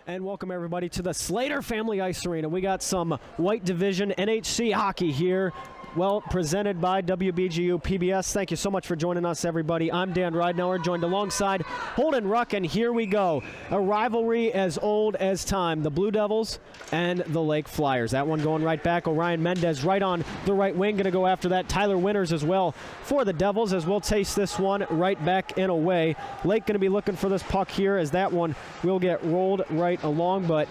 And welcome everybody to the Slater Family Ice Arena. We got some White Division NHC hockey here. Well, presented by WBGU-PBS. Thank you so much for joining us, everybody. I'm Dan Ridenauer, joined alongside Holden Ruck, and here we go. A rivalry as old as time. The Blue Devils and the Lake Flyers. That one going right back. Orion Mendez right on the right wing. Going to go after that. Tyler Winters as well for the Devils, as we'll taste this one right back and away. Lake going to be looking for this puck here, as that one will get rolled right along, but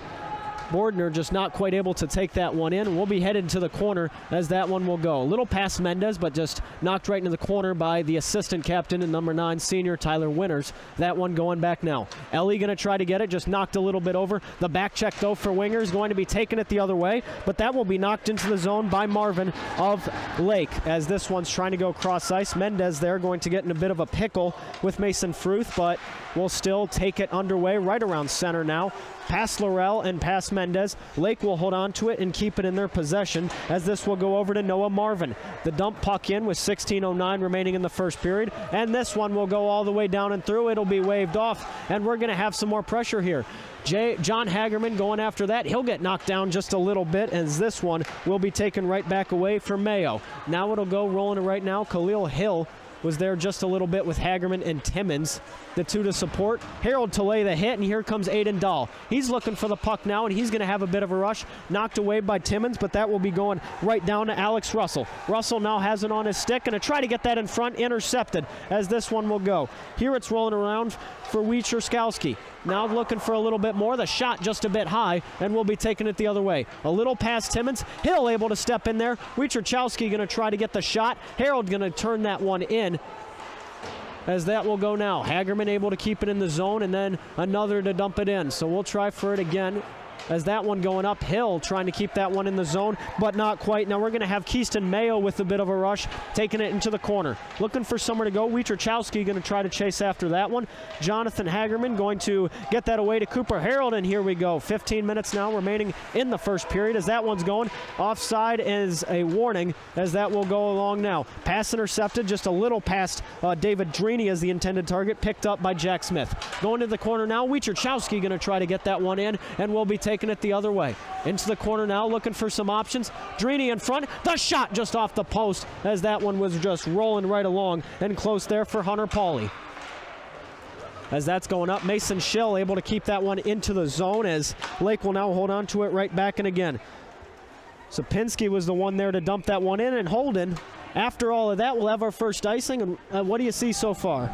Bordner just not quite able to take that one in. We'll be headed to the corner as that one will go. A little past Mendez, but just knocked right into the corner by the assistant captain and number 9 senior Tyler Winters. That one going back now. Ellie going to try to get it, just knocked a little bit over. The back check though for Winger is going to be taking it the other way, but that will be knocked into the zone by Marvin of Lake, as this one's trying to go cross ice. Mendez there going to get in a bit of a pickle with Mason Fruth, but will still take it underway right around center now. Past Laurel and past Mendez. Lake will hold on to it and keep it in their possession, as this will go over to Noah Marvin. The dump puck in with 16:09 remaining in the first period, and this one will go all the way down and through. It'll be waved off, and we're going to have some more pressure here. John Hagerman going after that. He'll get knocked down just a little bit, as this one will be taken right back away for Mayo. Now it'll go rolling right now. Khalil Hill was there just a little bit with Hagerman and Timmons, the two to support. Harold to lay the hit, and here comes Aiden Dahl. He's looking for the puck now, and he's going to have a bit of a rush. Knocked away by Timmons, but that will be going right down to Alex Russell. Russell now has it on his stick, and to try to get that in front, intercepted, as this one will go. Here it's rolling around for Wiecherskowski. Now looking for a little bit more. The shot just a bit high, and we'll be taking it the other way. A little past Timmons. Hill able to step in there. Wiecherskowski going to try to get the shot. Harold going to turn that one in, as that will go now. Hagerman able to keep it in the zone, and then another to dump it in. So we'll try for it again, as that one going up. Hill trying to keep that one in the zone, but not quite. Now we're going to have Keaston Mayo with a bit of a rush, taking it into the corner. Looking for somewhere to go. Wiecherskowski going to try to chase after that one. Jonathan Hagerman going to get that away to Cooper Harold, and here we go. 15 minutes now remaining in the first period, as that one's going. Offside is a warning, as that will go along now. Pass intercepted, just a little past David Drini as the intended target, picked up by Jack Smith. Going to the corner now. Wiecherskowski going to try to get that one in, and we'll be taking it the other way. Into the corner now, looking for some options. Drini in front. The shot just off the post, as that one was just rolling right along and close there for Hunter Pauly. As that's going up, Mason Schill able to keep that one into the zone, as Lake will now hold on to it right back and again. Sapinski was the one there to dump that one in, and Holden, after all of that, we'll have our first icing. And what do you see so far?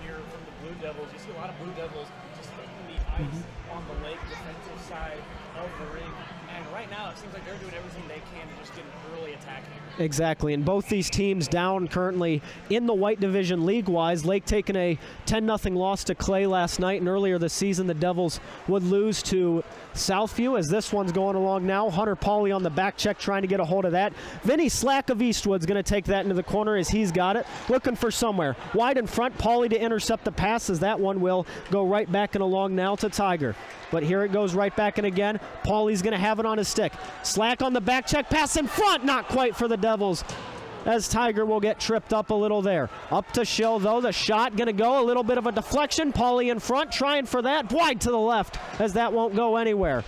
Here from the Blue Devils, you see a lot of Blue Devils just hitting the ice on the Lake defensive side of the ring. And right now, it seems like they're doing everything they can to just get an early attack here. Exactly, and both these teams down currently in the White Division league-wise. Lake taking a 10-0 loss to Clay last night, and earlier this season the Devils would lose to Southview, as this one's going along now. Hunter Pauly on the back check trying to get a hold of that. Vinny Slack of Eastwood's going to take that into the corner, as he's got it. Looking for somewhere. Wide in front, Pauly to intercept the pass, as that one will go right back and along now to Tiger. But here it goes right back and again. Pauly's going to have it on his stick. Slack on the back check, pass in front, not quite for the Devils, as Tiger will get tripped up a little there. Up to Schill though, the shot going to go, a little bit of a deflection. Pauly in front, trying for that, wide to the left, as that won't go anywhere.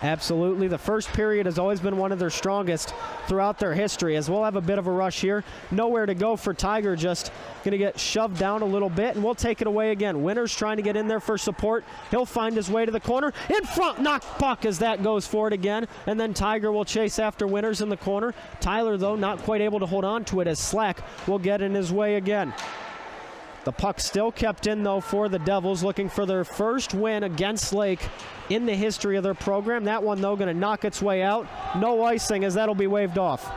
Absolutely. The first period has always been one of their strongest throughout their history, as we'll have a bit of a rush here. Nowhere to go for Tiger, just going to get shoved down a little bit, and we'll take it away again. Winters trying to get in there for support. He'll find his way to the corner. In front, knocked puck as that goes for it again, and then Tiger will chase after Winters in the corner. Tyler, though, not quite able to hold on to it, as Slack will get in his way again. The puck still kept in, though, for the Devils, looking for their first win against Lake in the history of their program. That one, though, going to knock its way out. No icing, as that'll be waved off.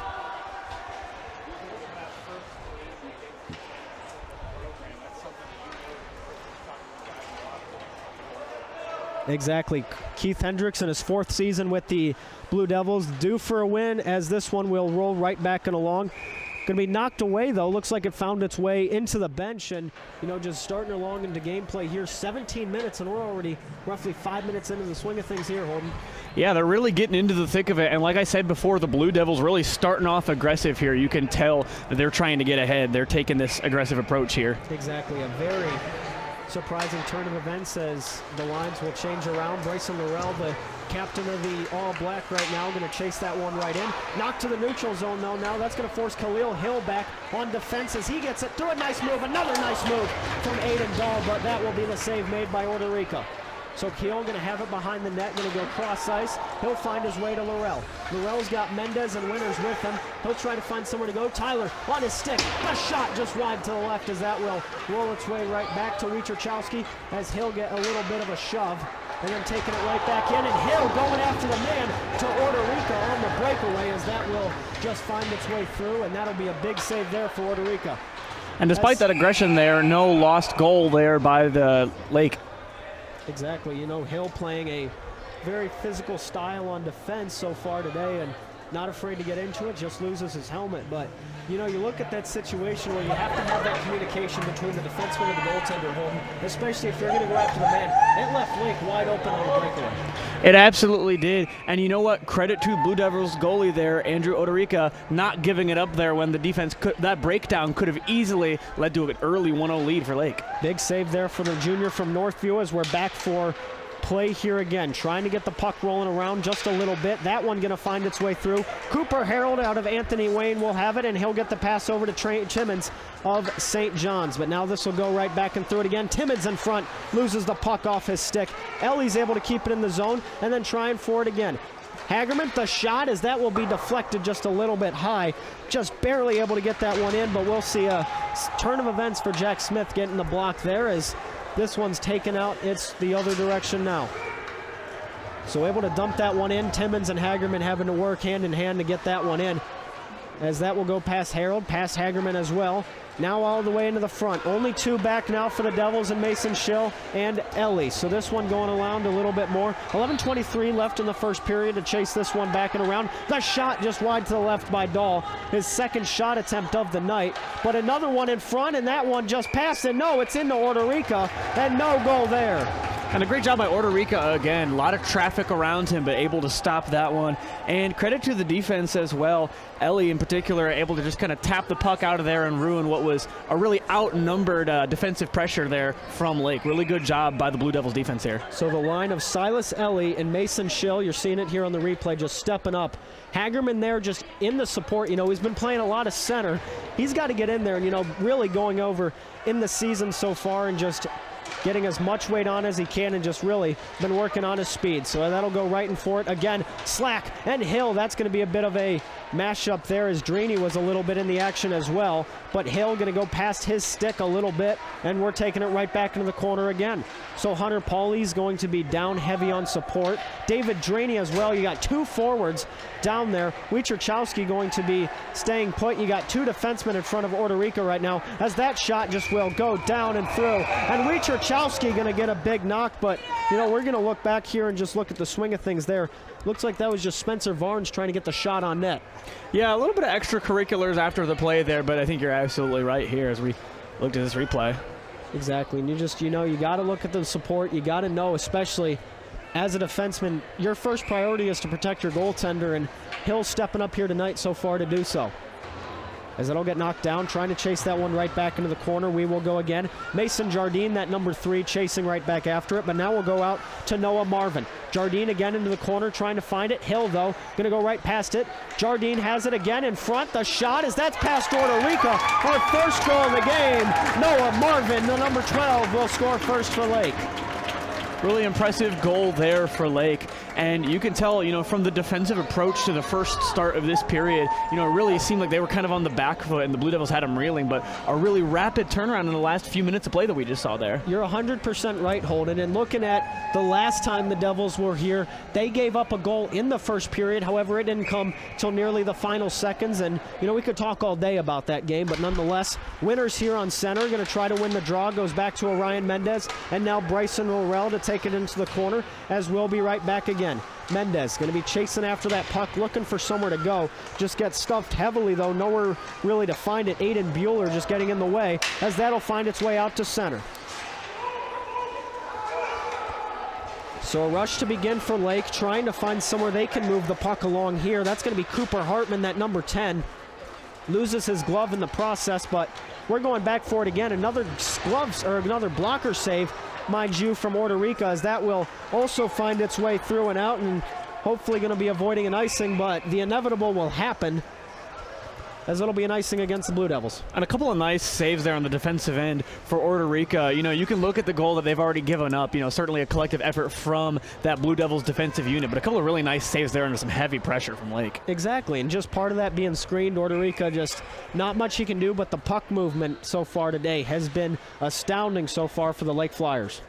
Exactly. Keith Hendricks in his 4th season with the Blue Devils, due for a win, as this one will roll right back and along. Going to be knocked away, though. Looks like it found its way into the bench, and, just starting along into gameplay here. 17 minutes, and we're already roughly 5 minutes into the swing of things here, Holden. Yeah, they're really getting into the thick of it, and like I said before, the Blue Devils really starting off aggressive here. You can tell that they're trying to get ahead. They're taking this aggressive approach here. Exactly. A very surprising turn of events as the lines will change around. Bryson Laurel, the captain of the all-black right now, going to chase that one right in. Knocked to the neutral zone, though. Now that's going to force Khalil Hill back on defense as he gets it through. A nice move. Another nice move from Aiden Dahl, but that will be the save made by Orderica. So Hill going to have it behind the net, going to go cross ice. He'll find his way to Laurel. Laurel's got Mendez and Winters with him. He'll try to find somewhere to go. Tyler on his stick. A shot just wide to the left as that will roll its way right back to Wiecherchowski as Hill get a little bit of a shove. And then taking it right back in, and Hill going after the man to Orderica on the breakaway as that will just find its way through, and that'll be a big save there for Orderica. And despite that aggression there, no lost goal there by the Lake. Exactly. Hill playing a very physical style on defense so far today, and not afraid to get into it, just loses his helmet. But, you look at that situation where you have to have that communication between the defenseman and the goaltender, Holden, especially if you're going to go after the man. It left Lake wide open on the breakaway. It absolutely did. And you know what? Credit to Blue Devils goalie there, Andrew Orderica, not giving it up there when the defense that breakdown could have easily led to an early 1-0 lead for Lake. Big save there for the junior from Northview as we're back for play here again, trying to get the puck rolling around just a little bit. That one going to find its way through. Cooper Harold out of Anthony Wayne will have it, and he'll get the pass over to Trey Timmons of St. John's. But now this will go right back and through it again. Timmons in front, loses the puck off his stick. Ellie's able to keep it in the zone and then trying for it again. Hagerman, the shot, as that will be deflected just a little bit high. Just barely able to get that one in, but we'll see a turn of events for Jack Smith getting the block there as this one's taken out. It's the other direction now. So able to dump that one in. Timmons and Hagerman having to work hand in hand to get that one in. As that will go past Harold, past Hagerman as well. Now all the way into the front. Only two back now for the Devils and Mason Schill and Ellie. So this one going around a little bit more. 11:23 left in the first period to chase this one back and around. The shot just wide to the left by Dahl. His second shot attempt of the night. But another one in front, and that one just passed. And no, it's into Orderica, and no goal there. And a great job by Orderica again. A lot of traffic around him, but able to stop that one. And credit to the defense as well. Ellie in particular able to just kind of tap the puck out of there and ruin what was a really outnumbered defensive pressure there from Lake. Really good job by the Blue Devils defense here. So the line of Silas Ellie and Mason Schill, you're seeing it here on the replay, just stepping up. Hagerman there just in the support. He's been playing a lot of center. He's got to get in there and, really going over in the season so far and just getting as much weight on as he can and just really been working on his speed. So that'll go right in for it. Again, Slack and Hill. That's going to be a bit of a mashup there as Drini was a little bit in the action as well. But Hill going to go past his stick a little bit, and we're taking it right back into the corner again. So Hunter Pauly's going to be down heavy on support. David Drini as well. You got two forwards down there. Wiecherchowski going to be staying put. You got two defensemen in front of Orderica right now as that shot just will go down and through. And Wiecherchowski going to get a big knock, but we're going to look back here and just look at the swing of things there. Looks like that was just Spencer Varnes trying to get the shot on net. Yeah, a little bit of extracurriculars after the play there, but I think you're absolutely right here as we looked at this replay. Exactly, and you just, you got to look at the support. You got to know, especially as a defenseman, your first priority is to protect your goaltender, and Hill's stepping up here tonight so far to do so. As it'll get knocked down, trying to chase that one right back into the corner. We will go again. Mason Jardine, that number 3, chasing right back after it. But now we'll go out to Noah Marvin. Jardine again into the corner, trying to find it. Hill, though, going to go right past it. Jardine has it again in front. The shot is that's past Orderica. Our first goal of the game. Noah Marvin, the number 12, will score first for Lake. Really impressive goal there for Lake. And you can tell, from the defensive approach to the first start of this period, it really seemed like they were kind of on the back foot and the Blue Devils had them reeling, but a really rapid turnaround in the last few minutes of play that we just saw there. You're 100% right, Holden. And looking at the last time the Devils were here, they gave up a goal in the first period. However, it didn't come till nearly the final seconds. And, we could talk all day about that game, but nonetheless, winners here on center, going to try to win the draw. Goes back to Orion Mendez, and now Bryson Laurel to take take it into the corner, as we'll be right back again. Mendez going to be chasing after that puck, looking for somewhere to go. Just gets stuffed heavily, though, nowhere really to find it. Aiden Bueller just getting in the way, as that'll find its way out to center. So a rush to begin for Lake, trying to find somewhere they can move the puck along here. That's going to be Cooper Hartman, that number 10. Loses his glove in the process, but we're going back for it again. Another gloves, or another blocker save, mind you, from Orderica, as that will also find its way through and out, and hopefully going to be avoiding an icing, but the inevitable will happen, as it'll be an icing against the Blue Devils. And a couple of nice saves there on the defensive end for Orderica. You know, you can look at the goal that they've already given up. You know, certainly a collective effort from that Blue Devils defensive unit, but a couple of really nice saves there under some heavy pressure from Lake. Exactly, and just part of that being screened, Orderica, just not much he can do, but the puck movement so far today has been astounding so far for the Lake Flyers.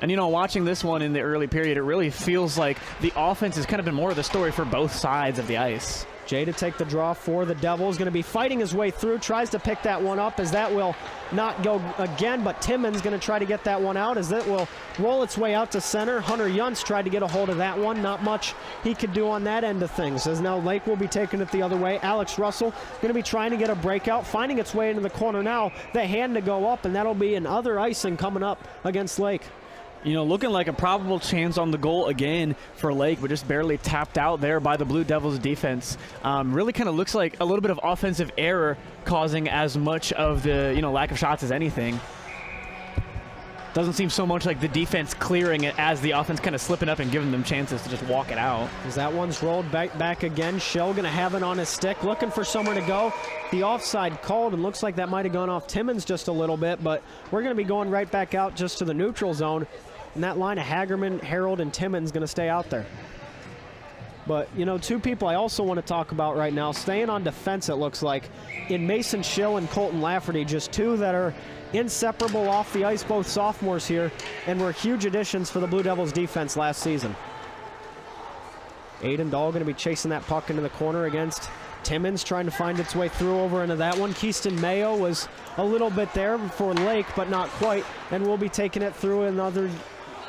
And, you know, watching this one in the early period, it really feels like the offense has kind of been more of the story for both sides of the ice. Jay to take the draw for the Devils, going to be fighting his way through, tries to pick that one up, as that will not go again, but Timmons going to try to get that one out, as it will roll its way out to center. Hunter Yuntz tried to get a hold of that one. Not much he could do on that end of things, as now Lake will be taking it the other way. Alex Russell going to be trying to get a breakout, finding its way into the corner now. The hand to go up, and that'll be another icing coming up against Lake. You know, looking like a probable chance on the goal again for Lake, but just barely tapped out there by the Blue Devils defense. Really kind of looks like a little bit of offensive error causing as much of the, you know, lack of shots as anything. Doesn't seem so much like the defense clearing it as the offense kind of slipping up and giving them chances to just walk it out. As that one's rolled back again. Shell going to have it on his stick, looking for somewhere to go. The offside called, and looks like that might have gone off Timmons just a little bit, but we're going to be going right back out just to the neutral zone. And that line of Hagerman, Harold, and Timmons going to stay out there. But, you know, two people I also want to talk about right now, staying on defense, it looks like, in Mason Schill and Colton Lafferty, just two that are inseparable off the ice, both sophomores here, and were huge additions for the Blue Devils defense last season. Aiden Dahl going to be chasing that puck into the corner against Timmons, trying to find its way through over into that one. Keaston Mayo was a little bit there for Lake, but not quite, and we'll be taking it through another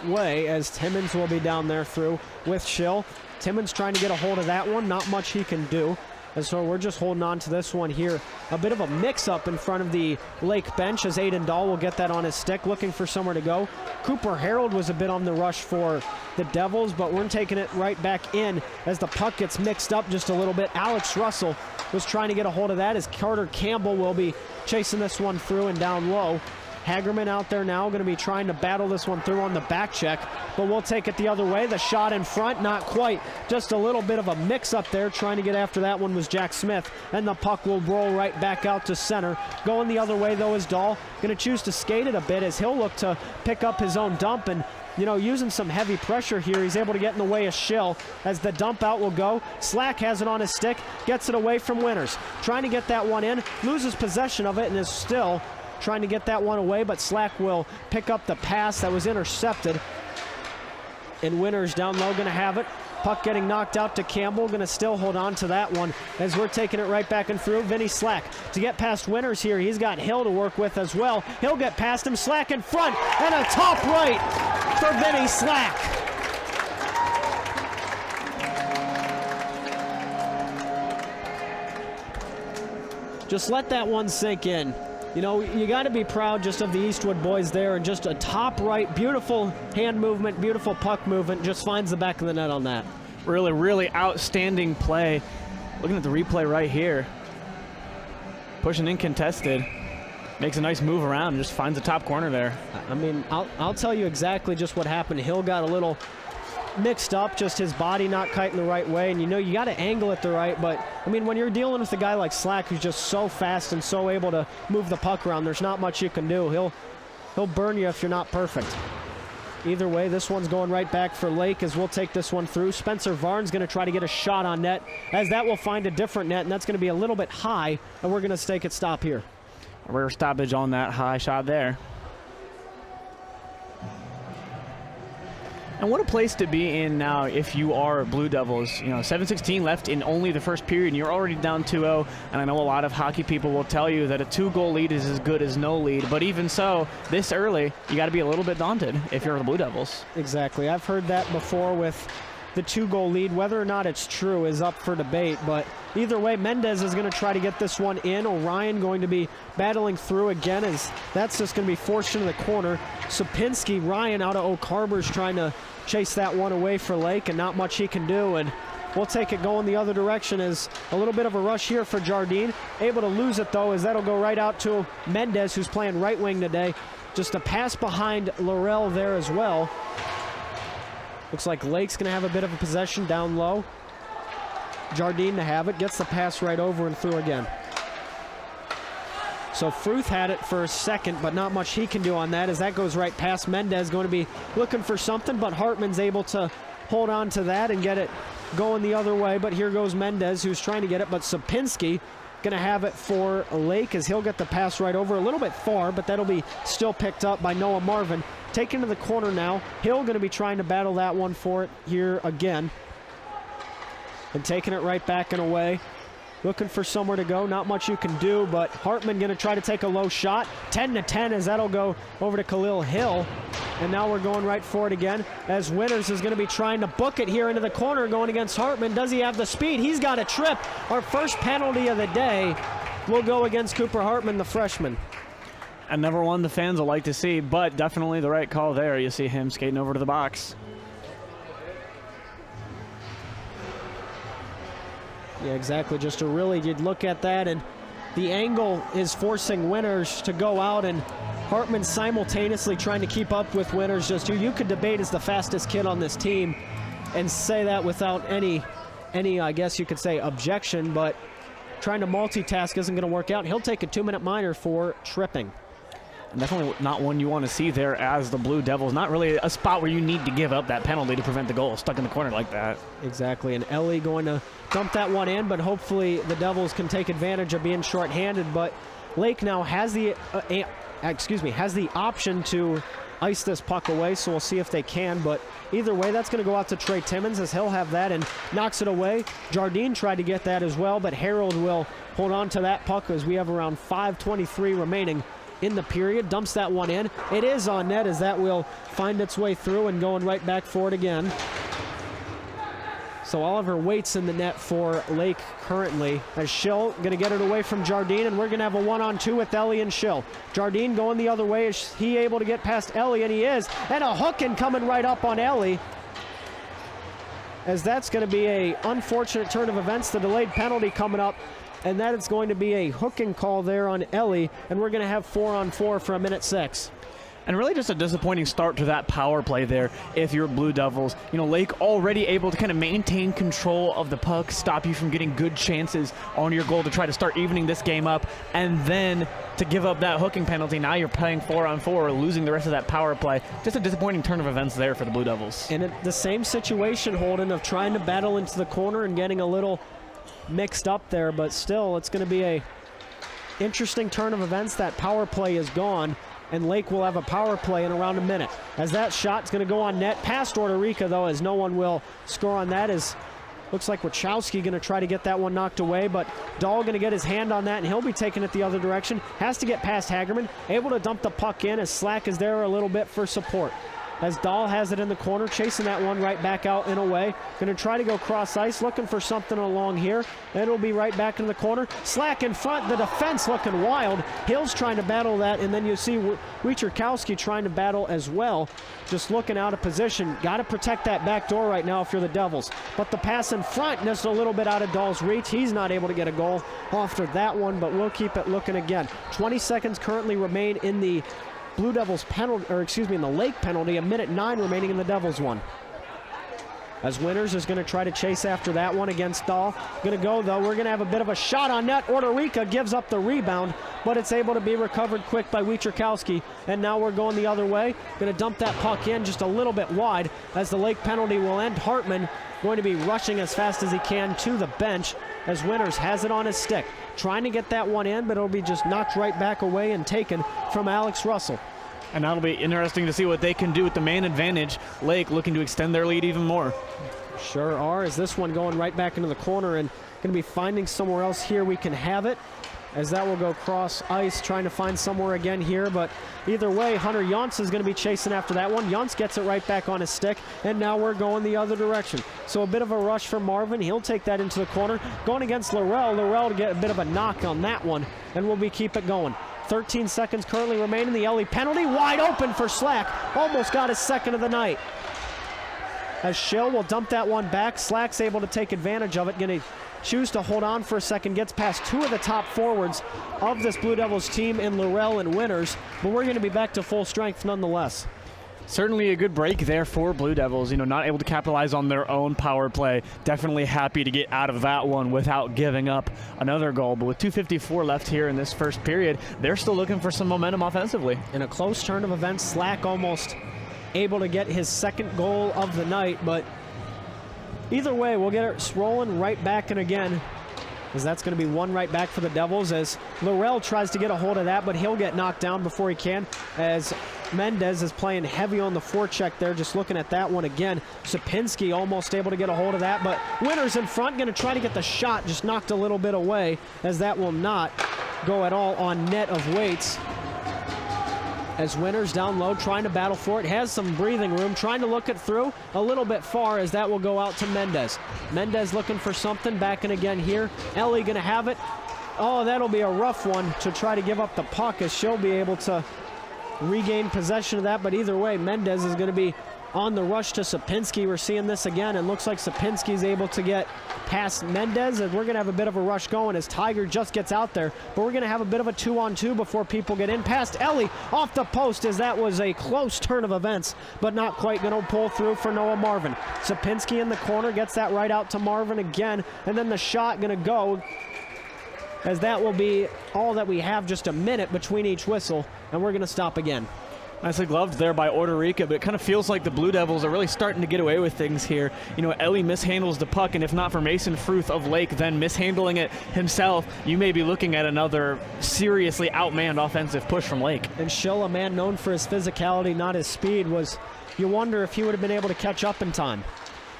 way, as Timmons will be down there through with Schill. Timmons trying to get a hold of that one. Not much he can do. And so we're just holding on to this one here. A bit of a mix-up in front of the Lake bench, as Aiden Dahl will get that on his stick, looking for somewhere to go. Cooper Harold was a bit on the rush for the Devils, but we're taking it right back in as the puck gets mixed up just a little bit. Alex Russell was trying to get a hold of that, as Carter Campbell will be chasing this one through and down low. Hagerman out there now, going to be trying to battle this one through on the back check, but we'll take it the other way. The shot in front, not quite. Just a little bit of a mix-up there. Trying to get after that one was Jack Smith, and the puck will roll right back out to center. Going the other way, though, is Dahl. Going to choose to skate it a bit, as he'll look to pick up his own dump, and, you know, using some heavy pressure here, he's able to get in the way of Schill as the dump out will go. Slack has it on his stick, gets it away from Winters. Trying to get that one in, loses possession of it, and is still trying to get that one away, but Slack will pick up the pass that was intercepted. And Winters down low going to have it. Puck getting knocked out to Campbell, going to still hold on to that one as we're taking it right back and through. Vinny Slack to get past Winters here. He's got Hill to work with as well. He'll get past him. Slack in front, and a top right for Vinny Slack. Just let that one sink in. You know, you got to be proud just of the Eastwood boys there, and just a top right, beautiful hand movement, beautiful puck movement, just finds the back of the net on that. Really, really outstanding play. Looking at the replay right here. Pushing in contested. Makes a nice move around and just finds the top corner there. I mean, I'll tell you exactly just what happened. Hill got a little mixed up, just his body not kiting the right way, and you know you got to angle it the right, but I mean, when you're dealing with a guy like Slack who's just so fast and so able to move the puck around, there's not much you can do. He'll burn you if you're not perfect. Either way, this one's going right back for Lake, as we'll take this one through. Spencer Varn's going to try to get a shot on net, as that will find a different net, and that's going to be a little bit high, and we're going to take it stop here. A rare stoppage on that high shot there. And what a place to be in now if you are Blue Devils. 7:16 left in only the first period, and you're already down 2-0. And I know a lot of hockey people will tell you that a 2-goal lead is as good as no lead. But even so, this early, you got to be a little bit daunted if you're the Blue Devils. Exactly. I've heard that before with the 2-goal lead. Whether or not it's true is up for debate, but either way, Mendez is going to try to get this one in. Orion going to be battling through again, as that's just going to be forced into the corner. Sapinski, Ryan out of Oak Harbor's trying to chase that one away for Lake, and not much he can do, and we'll take it going the other direction. As a little bit of a rush here for Jardine. Able to lose it, though, as that'll go right out to Mendez, who's playing right wing today. Just a pass behind Laurel there as well. Looks like Lake's going to have a bit of a possession down low. Jardine to have it. Gets the pass right over and through again. So Fruth had it for a second, but not much he can do on that, as that goes right past Mendez. Going to be looking for something, but Hartman's able to hold on to that and get it going the other way. But here goes Mendez, who's trying to get it, but Sapinski going to have it for Lake, as he'll get the pass right over a little bit far, but that'll be still picked up by Noah Marvin. Taken to the corner now. Hill going to be trying to battle that one for it here again. And taking it right back and away. Looking for somewhere to go. Not much you can do, but Hartman going to try to take a low shot. 10-10 as that'll go over to Khalil Hill. And now we're going right for it again, as Winters is going to be trying to book it here into the corner going against Hartman. Does he have the speed? He's got a trip. Our first penalty of the day will go against Cooper Hartman, the freshman. And never one the fans will like to see, but definitely the right call there. You see him skating over to the box. Yeah, exactly. Just a really, you'd look at that, and the angle is forcing Winters to go out, and Hartman simultaneously trying to keep up with Winters. Just who you could debate is the fastest kid on this team, and say that without any, I guess you could say, objection, but trying to multitask isn't going to work out. He'll take a 2-minute minor for tripping. Definitely not one you want to see there as the Blue Devils. Not really a spot where you need to give up that penalty to prevent the goal. Stuck in the corner like that. Exactly, and Ellie going to dump that one in, but hopefully the Devils can take advantage of being shorthanded. But Lake now has the option to ice this puck away, so we'll see if they can. But either way, that's going to go out to Trey Timmons, as he'll have that and knocks it away. Jardine tried to get that as well, but Harold will hold on to that puck as we have around 5:23 remaining in the period. Dumps that one in. It is on net, as that will find its way through and going right back for it again. So Oliver waits in the net for Lake currently, as Schill going to get it away from Jardine, and we're going to have a 1-on-2 with Ellie and Schill. Jardine going the other way. Is he able to get past Ellie? And he is. And a hooking coming right up on Ellie, as that's going to be a unfortunate turn of events. The delayed penalty coming up, and that is going to be a hooking call there on Ellie, and we're going to have 4-on-4 for 1:06. And really just a disappointing start to that power play there if you're Blue Devils. Lake already able to kind of maintain control of the puck, stop you from getting good chances on your goal to try to start evening this game up, and then to give up that hooking penalty. Now you're playing 4-on-4, losing the rest of that power play. Just a disappointing turn of events there for the Blue Devils. And the same situation, Holden, of trying to battle into the corner and getting a little mixed up there, but still it's going to be a interesting turn of events. That power play is gone, and Lake will have a power play in around a minute, as that shot's going to go on net past Orderica, though, as no one will score on that. As looks like Wachowski going to try to get that one knocked away, but Dahl going to get his hand on that, and he'll be taking it the other direction. Has to get past Hagerman, able to dump the puck in, as Slack is there a little bit for support. As Dahl has it in the corner, chasing that one right back out and away. Going to try to go cross ice, looking for something along here. It'll be right back in the corner. Slack in front, the defense looking wild. Hill's trying to battle that, and then you see Wiecherkowski trying to battle as well. Just looking out of position. Got to protect that back door right now if you're the Devils. But the pass in front, just a little bit out of Dahl's reach. He's not able to get a goal after that one, but we'll keep it looking again. 20 seconds currently remain in the Blue Devils penalty, in the Lake penalty. 1:09 remaining in the Devils one. As Winters is going to try to chase after that one against Dahl. Going to go, though. We're going to have a bit of a shot on net. Orderica gives up the rebound, but it's able to be recovered quick by Wiecherkowski. And now we're going the other way. Going to dump that puck in just a little bit wide, as the Lake penalty will end. Hartman going to be rushing as fast as he can to the bench, as Winters has it on his stick. Trying to get that one in, but it'll be just knocked right back away and taken from Alex Russell. And that'll be interesting to see what they can do with the man advantage. Lake looking to extend their lead even more. Sure are, as this one going right back into the corner and going to be finding somewhere else here we can have it, as that will go cross ice, trying to find somewhere again here. But either way, Hunter Yance is going to be chasing after that one. Yance gets it right back on his stick, and now we're going the other direction. So a bit of a rush for Marvin. He'll take that into the corner. Going against Laurel. Laurel to get a bit of a knock on that one, and we'll keep it going. 13 seconds currently remaining. The Ellie penalty wide open for Slack. Almost got his second of the night. As Schill will dump that one back. Slack's able to take advantage of it. Going to choose to hold on for a second. Gets past two of the top forwards of this Blue Devils team in Laurel and Winters. But we're going to be back to full strength nonetheless. Certainly a good break there for Blue Devils. Not able to capitalize on their own power play. Definitely happy to get out of that one without giving up another goal. But with 2:54 left here in this first period, they're still looking for some momentum offensively. In a close turn of events, Slack almost able to get his second goal of the night. But either way, we'll get it rolling right back in again, as that's going to be one right back for the Devils, as Laurel tries to get a hold of that, but he'll get knocked down before he can, as Mendez is playing heavy on the forecheck there. Just looking at that one again. Sapinski almost able to get a hold of that, but Winters in front, going to try to get the shot, just knocked a little bit away, as that will not go at all on net of Waits. As Winters down low, trying to battle for it, has some breathing room, trying to look it through a little bit far, as that will go out to Mendez. Mendez looking for something, back in again here. Ellie going to have it. Oh, that'll be a rough one to try to give up the puck, as she'll be able to regain possession of that. But either way, Mendez is going to be on the rush to Sapinski. We're seeing this again, and looks like Sapinski's able to get past Mendez, and we're going to have a bit of a rush going as Tiger just gets out there. But we're going to have a bit of a 2-on-2 before people get in. Past Ellie off the post, as that was a close turn of events, but not quite going to pull through for Noah Marvin. Sapinski in the corner gets that right out to Marvin again, and then the shot going to go, as that will be all that we have, just a minute between each whistle, and we're going to stop again. Nicely gloved there by Orderica, but it kind of feels like the Blue Devils are really starting to get away with things here. Ellie mishandles the puck, and if not for Mason Fruth of Lake then mishandling it himself, you may be looking at another seriously outmanned offensive push from Lake. And Schill, a man known for his physicality, not his speed, you wonder if he would have been able to catch up in time.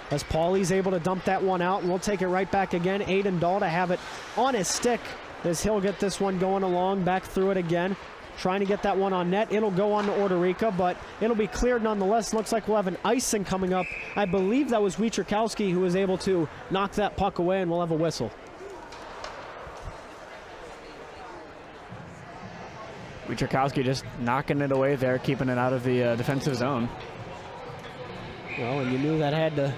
As Paulie's able to dump that one out, and we'll take it right back again. Aiden Dahl to have it on his stick, as he'll get this one going along, back through it again. Trying to get that one on net. It'll go on to Orderica, but it'll be cleared nonetheless. Looks like we'll have an icing coming up. I believe that was Wietrzykowski who was able to knock that puck away, and we'll have a whistle. Wietrzykowski just knocking it away there, keeping it out of the defensive zone. Well, and you knew that had to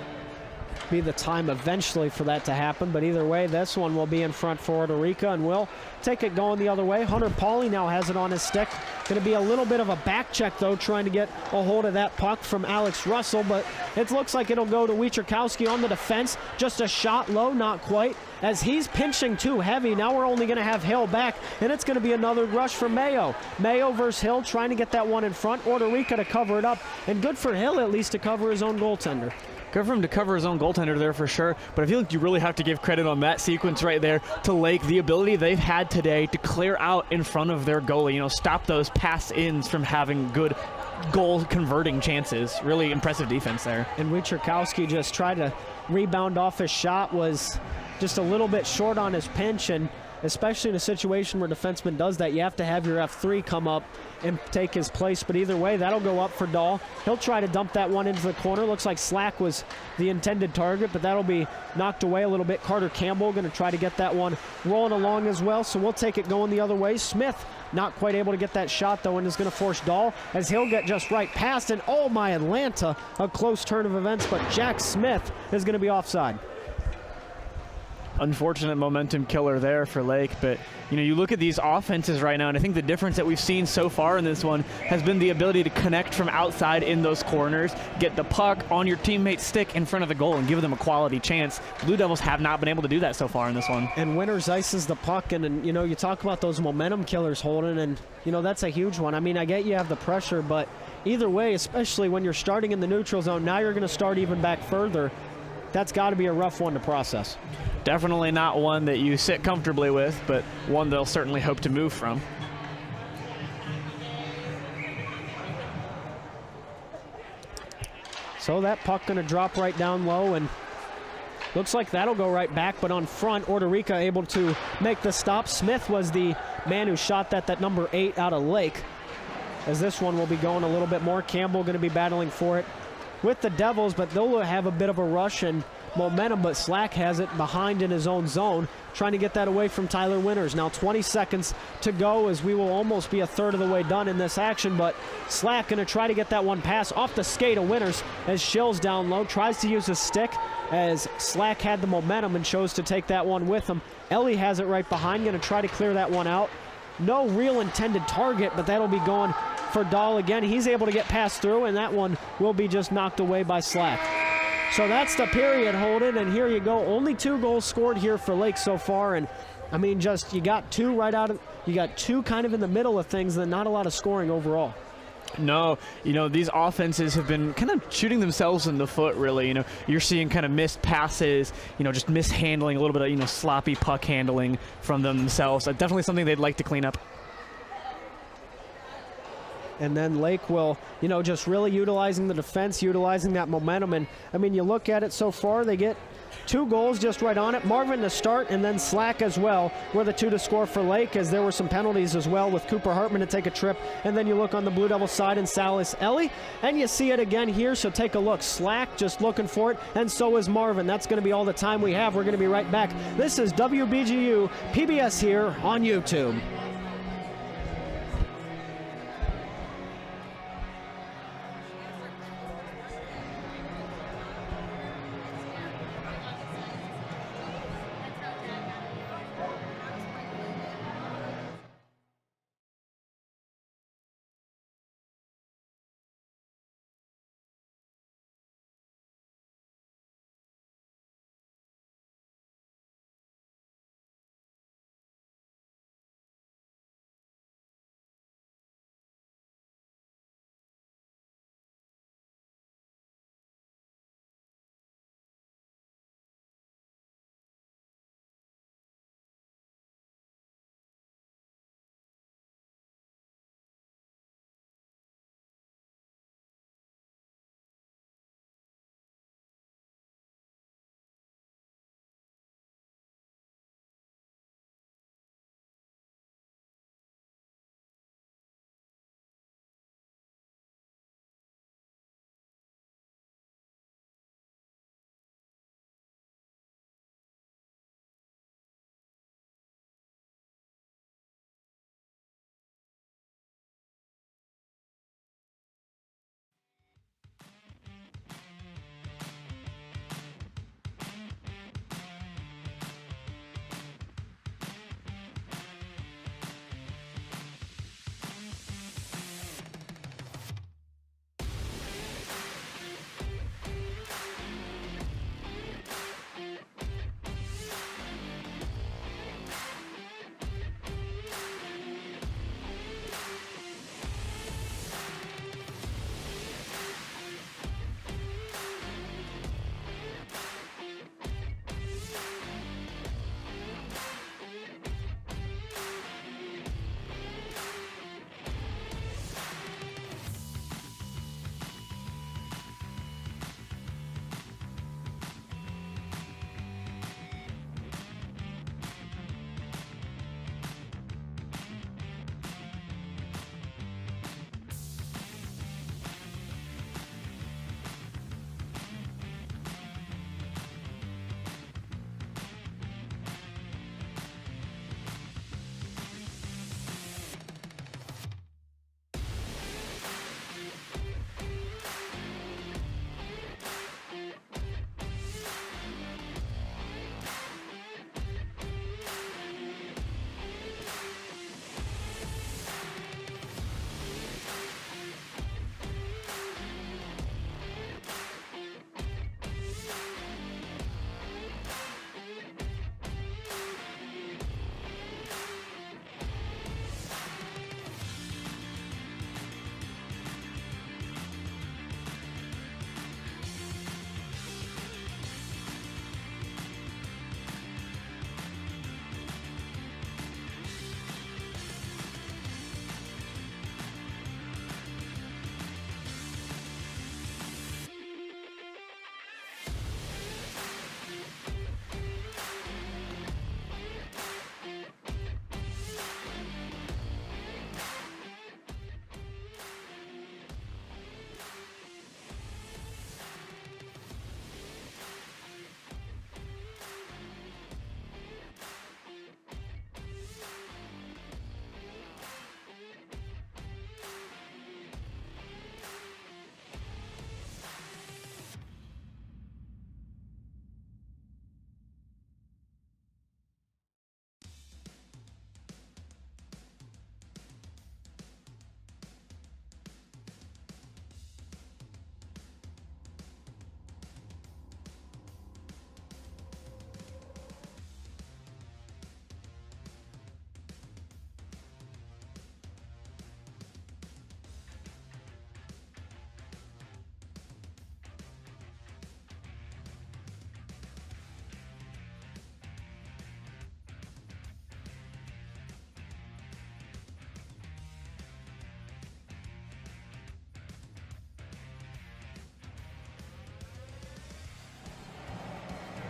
be the time eventually for that to happen, but either way, this one will be in front for Orderica, and we'll take it going the other way. Hunter Pauly now has it on his stick. Going to be a little bit of a back check, though, trying to get a hold of that puck from Alex Russell, but it looks like it'll go to Wietrzykowski on the defense. Just a shot low, not quite, as he's pinching too heavy. Now we're only going to have Hill back, and it's going to be another rush for Mayo. Mayo versus Hill, trying to get that one in front. Orderica to cover it up, and good for Hill at least to cover his own goaltender. Good for him to cover his own goaltender there for sure, but I feel like you really have to give credit on that sequence right there to Lake, the ability they've had today to clear out in front of their goalie, stop those pass-ins from having good goal-converting chances. Really impressive defense there. And Wietrzykowski just tried to rebound off his shot, was just a little bit short on his pinch, and especially in a situation where defenseman does that, you have to have your F3 come up and take his place. But either way, that'll go up for Dahl. He'll try to dump that one into the corner. Looks like Slack was the intended target, but that'll be knocked away a little bit. Carter Campbell going to try to get that one rolling along as well, so we'll take it going the other way. Smith not quite able to get that shot, though, and is going to force Dahl, as he'll get just right past, and oh my Atlanta, a close turn of events, but Jack Smith is going to be offside. Unfortunate momentum killer there for Lake, but you look at these offenses right now, and I think the difference that we've seen so far in this one has been the ability to connect from outside in those corners, get the puck on your teammate's stick in front of the goal, and give them a quality chance. Blue Devils have not been able to do that so far in this one. And Winters ices the puck, and you talk about those momentum killers, Holden, and that's a huge one. I mean, I get you have the pressure, but either way, especially when you're starting in the neutral zone, now you're going to start even back further. That's got to be a rough one to process. Definitely not one that you sit comfortably with, but one they'll certainly hope to move from. So that puck going to drop right down low, and looks like that'll go right back, but on front, Ordorica able to make the stop. Smith was the man who shot that number 8 out of Lake. As this one will be going a little bit more. Campbell going to be battling for it with the Devils, but they'll have a bit of a rush and momentum, but Slack has it behind in his own zone, trying to get that away from Tyler Winters. Now 20 seconds to go as we will almost be a third of the way done in this action, but Slack going to try to get that one pass off the skate of Winters as Shill's down low, tries to use his stick as Slack had the momentum and chose to take that one with him. Ellie has it right behind, going to try to clear that one out. No real intended target, but that'll be going for Dahl again. He's able to get passed through, and that one will be just knocked away by Slack. So that's the period, Holden, and here you go. Only 2 goals scored here for Lake so far, and I mean, just you got 2 right out of, you got 2 kind of in the middle of things, and not a lot of scoring overall. No, these offenses have been kind of shooting themselves in the foot, really. You're seeing kind of missed passes, just mishandling, a little bit of, sloppy puck handling from themselves. Definitely something they'd like to clean up. And then Lake will, just really utilizing the defense, utilizing that momentum. And, I mean, you look at it so far, they get 2 goals just right on it. Marvin to start, and then Slack as well were the 2 to score for Lake, as there were some penalties as well with Cooper Hartman to take a trip. And then you look on the Blue Devil side and Salas Ellie, and you see it again here, so take a look. Slack just looking for it, and so is Marvin. That's going to be all the time we have. We're going to be right back. This is WBGU PBS here on YouTube.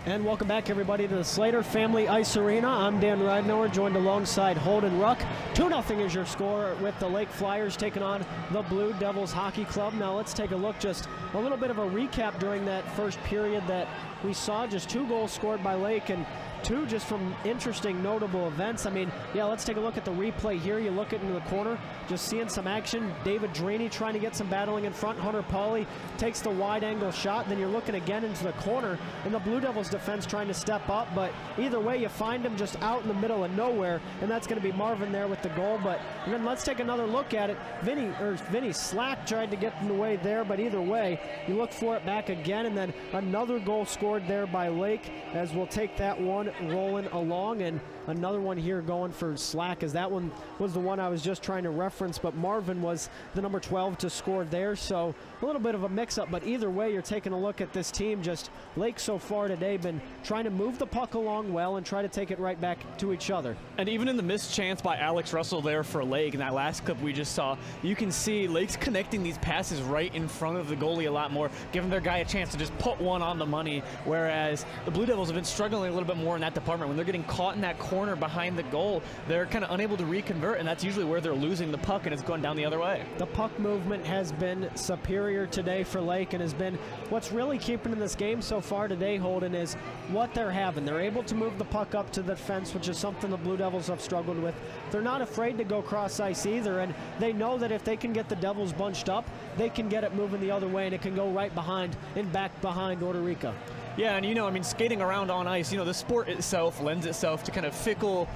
And welcome back, everybody, to the Slater Family Ice Arena. I'm Dan Ridenour, joined alongside Holden Ruck. 2-0 is your score with the Lake Flyers taking on the Blue Devils Hockey Club. Now let's take a look, just a little bit of a recap during that first period that we saw. Just 2 goals scored by Lake and 2 just from interesting, notable events. I mean, yeah, let's take a look at the replay here. You look into the corner, just seeing some action. David Draney trying to get some battling in front. Hunter Pauly takes the wide-angle shot. Then you're looking again into the corner, and the Blue Devils defense trying to step up. But either way, you find him just out in the middle of nowhere, and that's going to be Marvin there with the goal. But then let's take another look at it. Vinny Slack tried to get in the way there, but either way, you look for it back again, and then another goal scored there by Lake, as we'll take that one rolling along, and another one here going for Slack, as that one was the one I was just trying to reference, but Marvin was the number 12 to score there, so a little bit of a mix-up. But either way, you're taking a look at this team. Just Lake so far today been trying to move the puck along well and try to take it right back to each other. And even in the missed chance by Alex Russell there for Lake in that last clip we just saw, you can see Lake's connecting these passes right in front of the goalie a lot more, giving their guy a chance to just put one on the money, whereas the Blue Devils have been struggling a little bit more in that department. When they're getting caught in that corner behind the goal, they're kind of unable to reconvert, and that's usually where they're losing the puck, and it's going down the other way. The puck movement has been superior today for Lake, and has been what's really keeping in this game so far today, Holden, is what they're having. They're able to move the puck up to the fence, which is something the Blue Devils have struggled with. They're not afraid to go cross ice either, and they know that if they can get the Devils bunched up, they can get it moving the other way, and it can go right behind and back behind Orderica. Yeah, and I mean, skating around on ice, the sport itself lends itself to kind of fickle,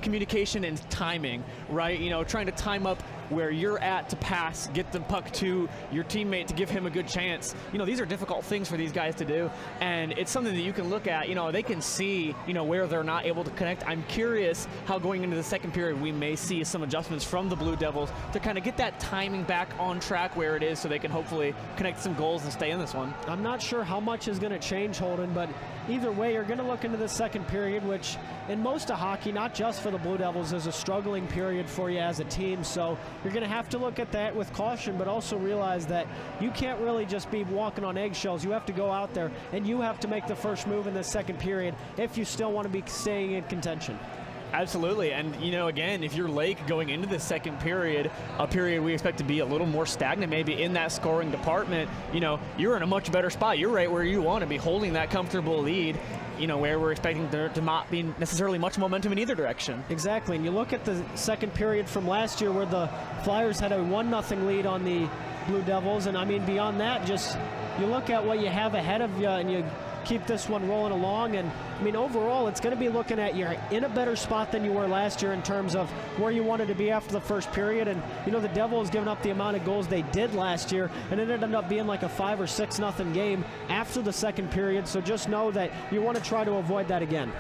communication and timing, right? Trying to time up where you're at to pass, get the puck to your teammate to give him a good chance. These are difficult things for these guys to do, and it's something that you can look at. They can see, where they're not able to connect. I'm curious how going into the second period we may see some adjustments from the Blue Devils to kind of get that timing back on track where it is, so they can hopefully connect some goals and stay in this one. I'm not sure how much is going to change, Holden, but either way, you're going to look into the second period, which in most of hockey, not just for the Blue Devils, is a struggling period for you as a team. So you're going to have to look at that with caution, but also realize that you can't really just be walking on eggshells. You have to go out there, and you have to make the first move in the second period if you still want to be staying in contention. Absolutely, and again, if you're Lake going into the second period, a period we expect to be a little more stagnant maybe in that scoring department, you're in a much better spot. You're right where you want to be, holding that comfortable lead, where we're expecting there to not be necessarily much momentum in either direction. Exactly, and you look at the second period from last year where the Flyers had a 1-0 lead on the Blue Devils, and I mean, beyond that, just you look at what you have ahead of you and you keep this one rolling along, and I mean, overall, it's going to be looking at you're in a better spot than you were last year in terms of where you wanted to be after the first period. And the Devils given up the amount of goals they did last year, and it ended up being like a 5 or 6-0 game after the second period. So just know that you want to try to avoid that again.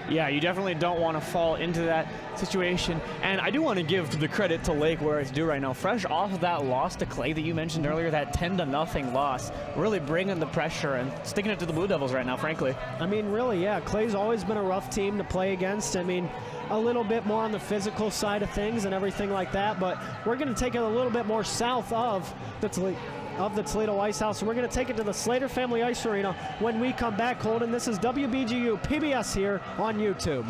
Yeah, you definitely don't want to fall into that situation. And I do want to give the credit to Lake where it's due right now. Fresh off of that loss to Clay that you mentioned earlier, that 10-0 loss, really bringing the pressure and sticking it to the Blue Devils right now, frankly. I mean, really, yeah. Clay's always been a rough team to play against. I mean, a little bit more on the physical side of things and everything like that, but we're going to take it a little bit more south of the Toledo Ice House. So we're going to take it to the Slater Family Ice Arena when we come back, Holden. This is WBGU PBS here on YouTube.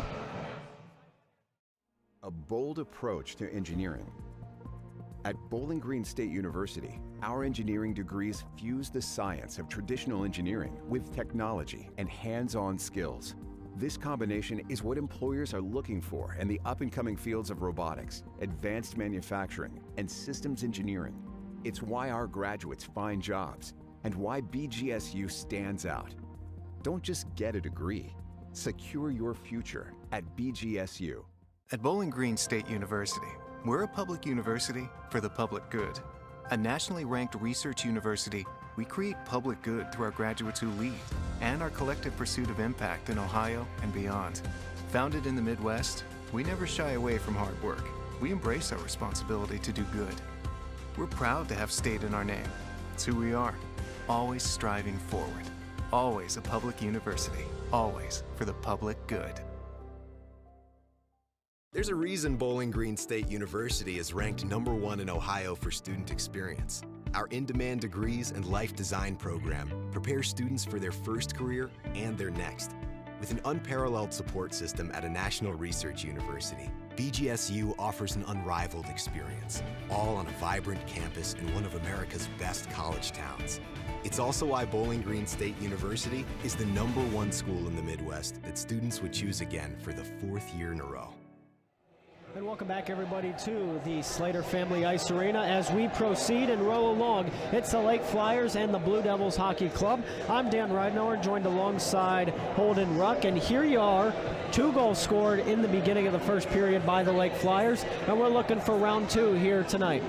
A bold approach to engineering. At Bowling Green State University, our engineering degrees fuse the science of traditional engineering with technology and hands-on skills. This combination is what employers are looking for in the up-and-coming fields of robotics, advanced manufacturing, and systems engineering. It's why our graduates find jobs and why BGSU stands out. Don't just get a degree. Secure your future at BGSU. At Bowling Green State University, we're a public university for the public good. A nationally ranked research university, we create public good through our graduates who lead and our collective pursuit of impact in Ohio and beyond. Founded in the Midwest, we never shy away from hard work. We embrace our responsibility to do good. We're proud to have state in our name. It's who we are, always striving forward. Always a public university, always for the public good. There's a reason Bowling Green State University is ranked #1 in Ohio for student experience. Our in-demand degrees and life design program prepares students for their first career and their next. With an unparalleled support system at a national research university, BGSU offers an unrivaled experience, all on a vibrant campus in one of America's best college towns. It's also why Bowling Green State University is the #1 school in the Midwest that students would choose again for the 4th year in a row. And welcome back, everybody, to the Slater Family Ice Arena as we proceed and roll along. It's the Lake Flyers and the Blue Devils Hockey Club. I'm Dan Ridenauer, joined alongside Holden Ruck, and here you are. 2 goals scored in the beginning of the first period by the Lake Flyers, and we're looking for round 2 here tonight.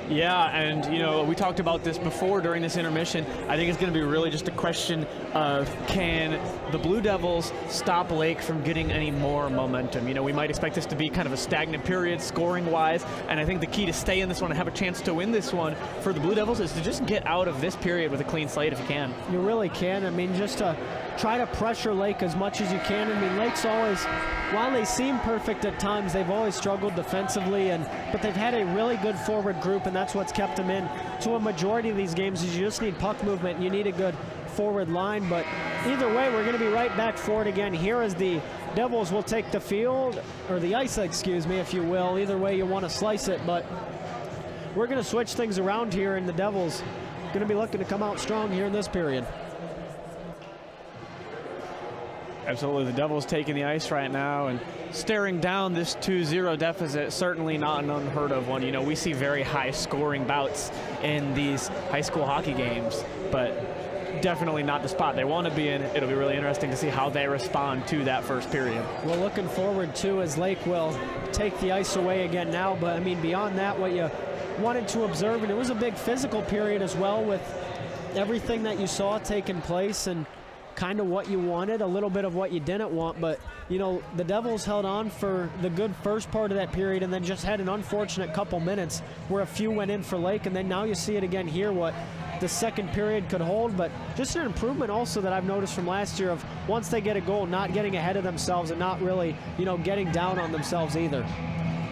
Yeah, and we talked about this before during this intermission. I think it's going to be really just a question of, can the Blue Devils stop Lake from getting any more momentum? We might expect this to be kind of a stagnant period scoring-wise, and I think the key to stay in this one and have a chance to win this one for the Blue Devils is to just get out of this period with a clean slate if you can. You really can. Just to try to pressure Lake as much as you can. Lake's always, while they seem perfect at times, they've always struggled defensively, but they've had a really good forward group, and that's what's kept them in to a majority of these games. Is you just need puck movement and you need a good forward line. But either way, we're going to be right back for it again here as the Devils will take the field, or the ice, excuse me, if you will. Either way you want to slice it, but we're going to switch things around here, and the Devils going to be looking to come out strong here in this period. Absolutely, the Devils taking the ice right now and staring down this 2-0 deficit. Certainly not an unheard of one. We see very high scoring bouts in these high school hockey games, but definitely not the spot they want to be in. It'll be really interesting to see how they respond to that first period. We're looking forward to as Lake will take the ice away again now, but beyond that, what you wanted to observe, and it was a big physical period as well with everything that you saw taking place, and kind of what you wanted, a little bit of what you didn't want. But the Devils held on for the good first part of that period, and then just had an unfortunate couple minutes where a few went in for Lake, and then now you see it again here, what the second period could hold. But just an improvement also that I've noticed from last year of, once they get a goal, not getting ahead of themselves and not really getting down on themselves either.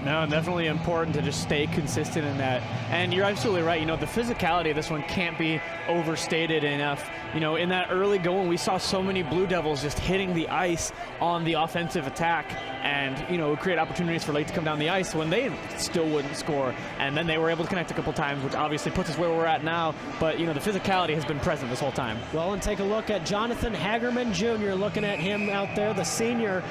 No, definitely important to just stay consistent in that. And you're absolutely right. The physicality of this one can't be overstated enough. In that early going, we saw so many Blue Devils just hitting the ice on the offensive attack, and create opportunities for Lake to come down the ice when they still wouldn't score. And then they were able to connect a couple times, which obviously puts us where we're at now. But the physicality has been present this whole time. Well, and take a look at Jonathan Hagerman Jr. Looking at him out there, the senior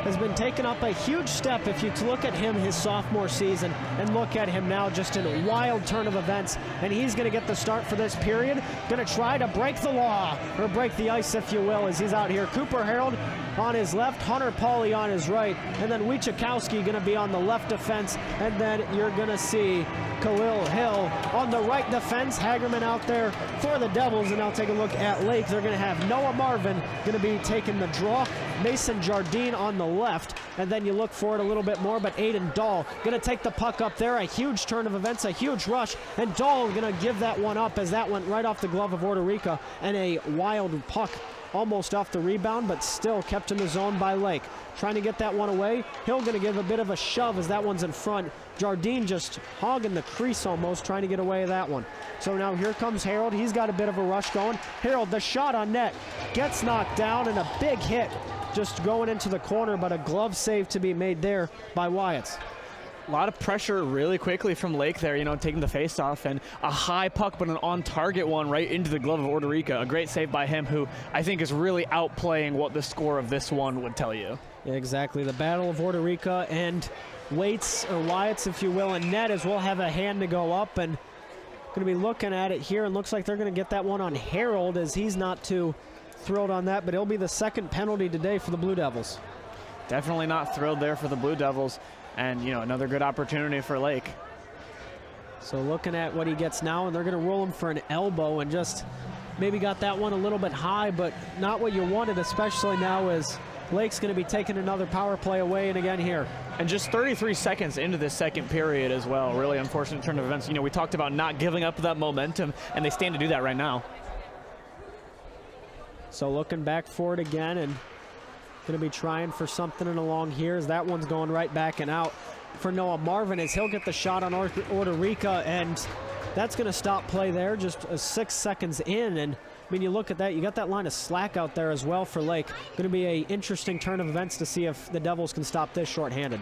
has been taking up a huge step. If you look at him his sophomore season and look at him now, just in a wild turn of events, and he's going to get the start for this period. Going to try to break the law, or break the ice, if you will, as he's out here. Cooper Harold on his left, Hunter Pauly on his right, and then Wichakowski going to be on the left defense, and then you're going to see Khalil Hill on the right defense. Hagerman out there for the Devils, and now take a look at Lake. They're going to have Noah Marvin going to be taking the draw, Mason Jardine on the left, and then you look for it a little bit more, but Aiden Dahl going to take the puck up there. A huge turn of events, a huge rush, and Dahl going to give that one up as that went right off the glove of Orderica, and a wild puck almost off the rebound, but still kept in the zone by Lake. Trying to get that one away. Hill going to give a bit of a shove as that one's in front. Jardine just hogging the crease almost, trying to get away with that one. So now here comes Harold. He's got a bit of a rush going. Harold, the shot on net, gets knocked down, and a big hit just going into the corner, but a glove save to be made there by Wyatts. A lot of pressure really quickly from Lake there, taking the face-off, and a high puck, but an on-target one right into the glove of Orderica. A great save by him, who I think is really outplaying what the score of this one would tell you. Yeah, exactly. The battle of Orderica and Wyatts, if you will, and net, as we'll have a hand to go up, and going to be looking at it here, and looks like they're going to get that one on Harold, as he's not too thrilled on that, but it'll be the second penalty today for the Blue Devils. Definitely not thrilled there for the Blue Devils. And, another good opportunity for Lake. So looking at what he gets now, and they're going to roll him for an elbow, and just maybe got that one a little bit high, but not what you wanted, especially now as Lake's going to be taking another power play away, and again here. And just 33 seconds into this second period as well. Really unfortunate turn of events. We talked about not giving up that momentum, and they stand to do that right now. So looking back for it again, and Going to be trying for something along here as that one's going right back and out for Noah Marvin as he'll get the shot on Orderica, and that's going to stop play there just 6 seconds in. And I mean, you look at that, you got that line of slack out there as well for Lake. Going to be an interesting turn of events to see if the Devils can stop this shorthanded.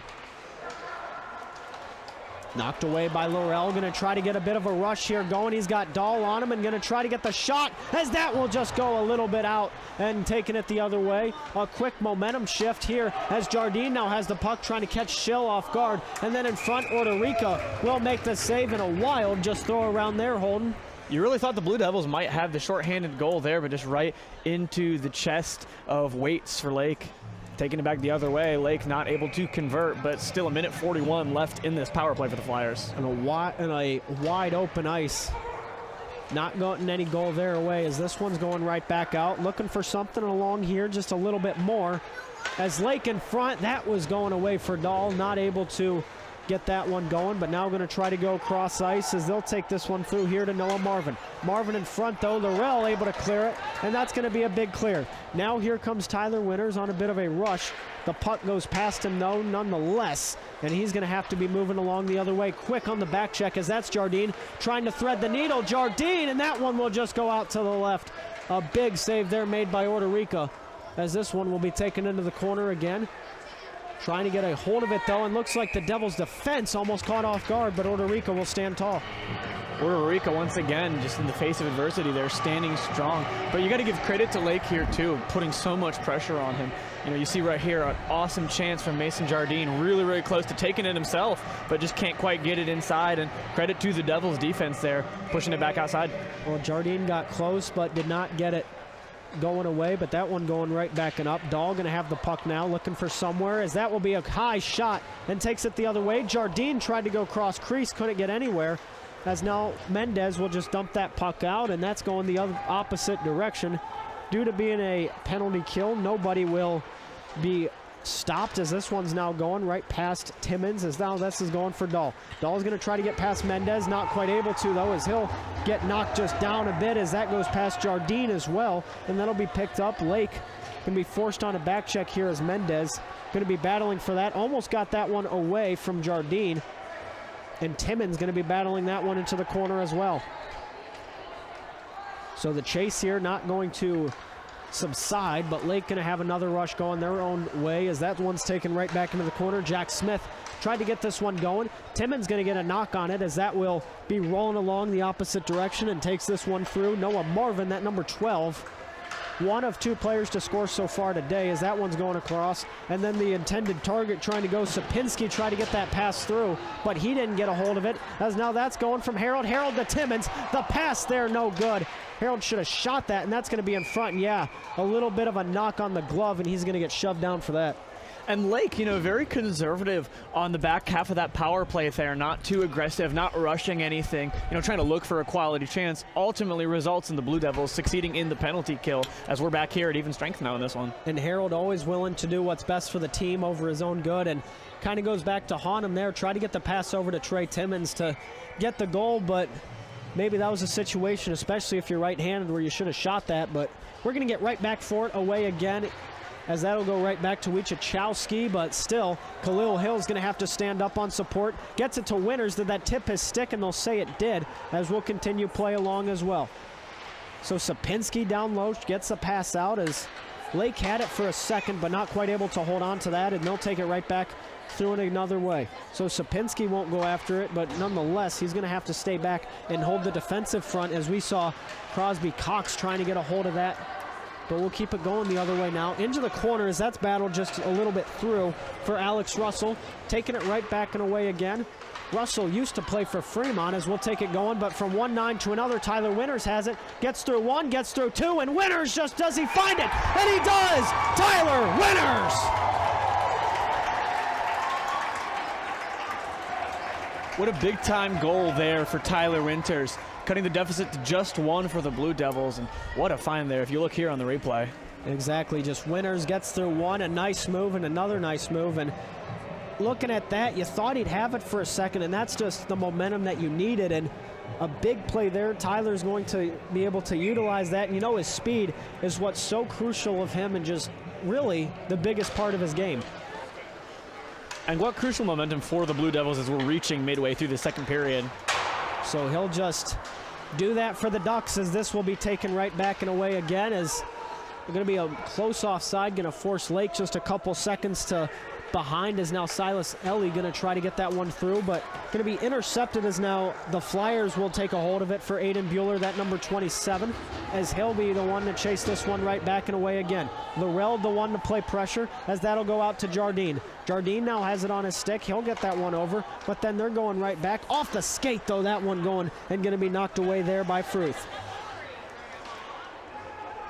Knocked away by Laurel, going to try to get a bit of a rush here going. He's got Dahl on him and going to try to get the shot as that will just go a little bit out and taking it the other way. A quick momentum shift here as Jardine now has the puck trying to catch Schill off guard. And then in front, Orderica will make the save in a wild just throw around there, Holden. You really thought the Blue Devils might have the shorthanded goal there, but just right into the chest of Waits for Lake. Taking it back the other way, Lake not able to convert, but still 1:41 left in this power play for the Flyers. And a wide open ice. Not getting any goal there away as this one's going right back out. Looking for something along here just a little bit more. As Lake in front, that was going away for Dahl. Not able to get that one going, but now going to try to go cross ice as they'll take this one through here to Noah Marvin. Marvin in front though, Laurel able to clear it, and that's going to be a big clear. Now here comes Tyler Winters on a bit of a rush. The puck goes past him though, nonetheless, and he's going to have to be moving along the other way quick on the back check as that's Jardine trying to thread the needle. Jardine, and that one will just go out to the left. A big save there made by Orderica as this one will be taken into the corner again. Trying to get a hold of it, though, and looks like the Devils' defense almost caught off guard, but Orderica will stand tall. Orderica, once again, just in the face of adversity, they're standing strong. But you got to give credit to Lake here, too, putting so much pressure on him. You know, you see right here an awesome chance from Mason Jardine, really, really close to taking it himself, but just can't quite get it inside. And credit to the Devils' defense there, pushing it back outside. Well, Jardine got close, but did not get it going away, but that one going right back and up. Dahl going to have the puck now, looking for somewhere, as that will be a high shot and takes it the other way. Jardine tried to go cross crease, couldn't get anywhere, as now Mendez will just dump that puck out, and that's going the other opposite direction. Due to being a penalty kill, nobody will be stopped as this one's now going right past Timmins, as now this is going for Dahl. Dahl's going to try to get past Mendez, not quite able to though, as he'll get knocked just down a bit as that goes past Jardine as well, and that'll be picked up. Lake going to be forced on a back check here as Mendez going to be battling for that. Almost got that one away from Jardine, and Timmins going to be battling that one into the corner as well. So the chase here not going to subside, but Lake going to have another rush going their own way as that one's taken right back into the corner. Jack Smith tried to get this one going. Timmins going to get a knock on it as that will be rolling along the opposite direction and takes this one through. Noah Marvin, that number 12, one of two players to score so far today as that one's going across, and then the intended target trying to go. Sapinski tried to get that pass through, but he didn't get a hold of it, as now that's going from Harold to Timmins. The pass there no good. Harold should have shot that, and that's going to be in front. Yeah, a little bit of a knock on the glove, and he's going to get shoved down for that. And Lake, you know, very conservative on the back half of that power play there, not too aggressive, not rushing anything, you know, trying to look for a quality chance, ultimately results in the Blue Devils succeeding in the penalty kill, as we're back here at even strength now in this one. And Harold always willing to do what's best for the team over his own good, and kind of goes back to haunt him there, try to get the pass over to Trey Timmins to get the goal, but maybe that was a situation, especially if you're right-handed, where you should have shot that. But we're going to get right back for it away again, as that'll go right back to Wichachowski, but still, Khalil Hill's going to have to stand up on support. Gets it to Winters. Did that tip his stick? And they'll say it did, as we'll continue play along as well. So Sapinski down low gets a pass out as Lake had it for a second, but not quite able to hold on to that, and they'll take it right back through it another way. So Sapinski won't go after it, but nonetheless, he's going to have to stay back and hold the defensive front, as we saw Crosby Cox trying to get a hold of that. But we'll keep it going the other way now. Into the corner as that's battled just a little bit through for Alex Russell. Taking it right back and away again. Russell used to play for Fremont, as we'll take it going, but from 1-9 to another, Tyler Winters has it. Gets through one, gets through two, and Winters just does he find it? And he does! Tyler Winters! What a big-time goal there for Tyler Winters, cutting the deficit to just one for the Blue Devils, and what a find there if you look here on the replay. Exactly, just Winters gets through one, a nice move and another nice move, and looking at that, you thought he'd have it for a second, and that's just the momentum that you needed, and a big play there. Tyler's going to be able to utilize that, and you know his speed is what's so crucial of him, and just really the biggest part of his game. And what crucial momentum for the Blue Devils as we're reaching midway through the second period. So he'll just do that for the Ducks, as this will be taken right back and away again, as they're going to be a close offside, going to force Lake just a couple seconds to behind, as now Silas Ellie going to try to get that one through, but going to be intercepted, as now the Flyers will take a hold of it for Aiden Bueller, that number 27, as he'll be the one to chase this one right back and away again. Laurel the one to play pressure, as that'll go out to Jardine. Jardine now has it on his stick. He'll get that one over, but then they're going right back. Off the skate, though, that one going and going to be knocked away there by Fruth.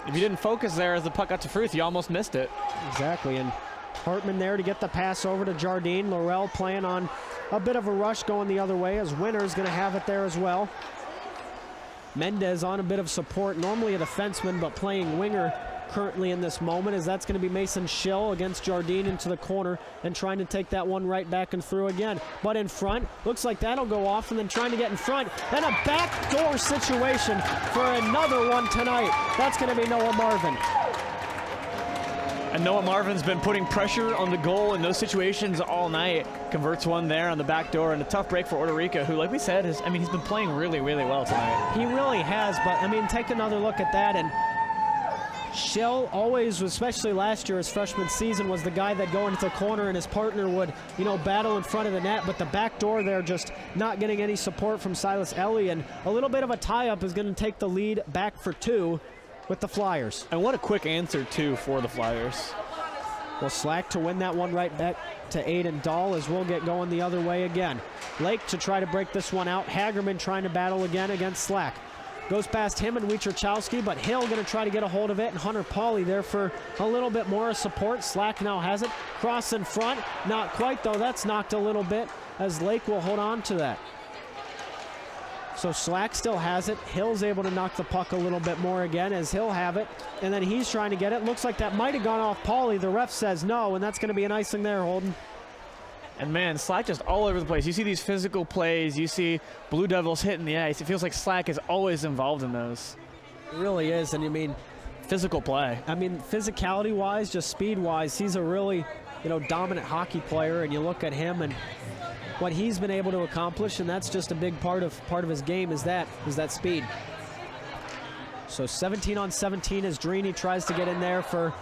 If you didn't focus there as the puck got to Fruth, you almost missed it. Exactly, and Hartman there to get the pass over to Jardine. Laurel playing on a bit of a rush going the other way, as Winner's going to have it there as well. Mendez on a bit of support, normally a defenseman, but playing winger currently in this moment, as that's going to be Mason Schill against Jardine into the corner and trying to take that one right back and through again. But in front, looks like that'll go off, and then trying to get in front. Then a backdoor situation for another one tonight. That's going to be Noah Marvin. And Noah Marvin's been putting pressure on the goal in those situations all night. Converts one there on the back door, and a tough break for Orderica, who, like we said, he's been playing really, really well tonight. He really has, but take another look at that, and Schill always, especially last year, his freshman season, was the guy that go into the corner and his partner would, battle in front of the net, but the back door there just not getting any support from Silas Ellie, and a little bit of a tie-up is going to take the lead back for two with the Flyers. And what a quick answer, too, for the Flyers. Well, Slack to win that one right back to Aiden Dahl, as we'll get going the other way again. Lake to try to break this one out. Hagerman trying to battle again against Slack. Goes past him and Wiecherchowski, but Hill going to try to get a hold of it, and Hunter Pauly there for a little bit more support. Slack now has it. Cross in front. Not quite, though. That's knocked a little bit, as Lake will hold on to that. So Slack still has it. Hill's able to knock the puck a little bit more again, as he'll have it, and then he's trying to get it. Looks like that might have gone off Pauly. The ref says no, and that's going to be an icing there, Holden. And man, Slack just all over the place. You see these physical plays. You see Blue Devils hitting the ice. It feels like Slack is always involved in those. It really is, and physical play. Physicality-wise, just speed-wise, he's a really, dominant hockey player, and you look at him and what he's been able to accomplish, and that's just a big part of his game is that speed. So 17 on 17 as Drini tries to get in there for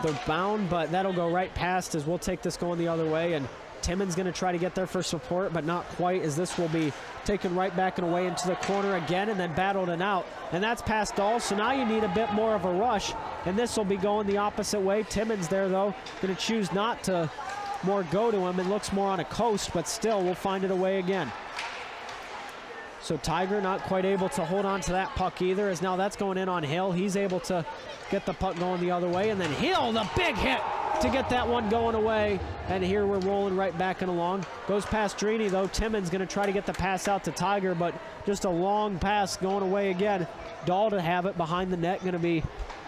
the bound, but that'll go right past, as we'll take this going the other way, and Timmons going to try to get there for support, but not quite, as this will be taken right back and away into the corner again, and then battled and out, and that's past Dahl. So now you need a bit more of a rush, and this will be going the opposite way. Timmons there, though, going to choose not to more go to him, and looks more on a coast, but still will find it away again. So Tiger not quite able to hold on to that puck either, as now that's going in on Hill. He's able to get the puck going the other way, and then Hill, the big hit to get that one going away, and here we're rolling right back and along. Goes past Drini, though. Timmons going to try to get the pass out to Tiger, but just a long pass going away again. Dahl to have it behind the net, going to be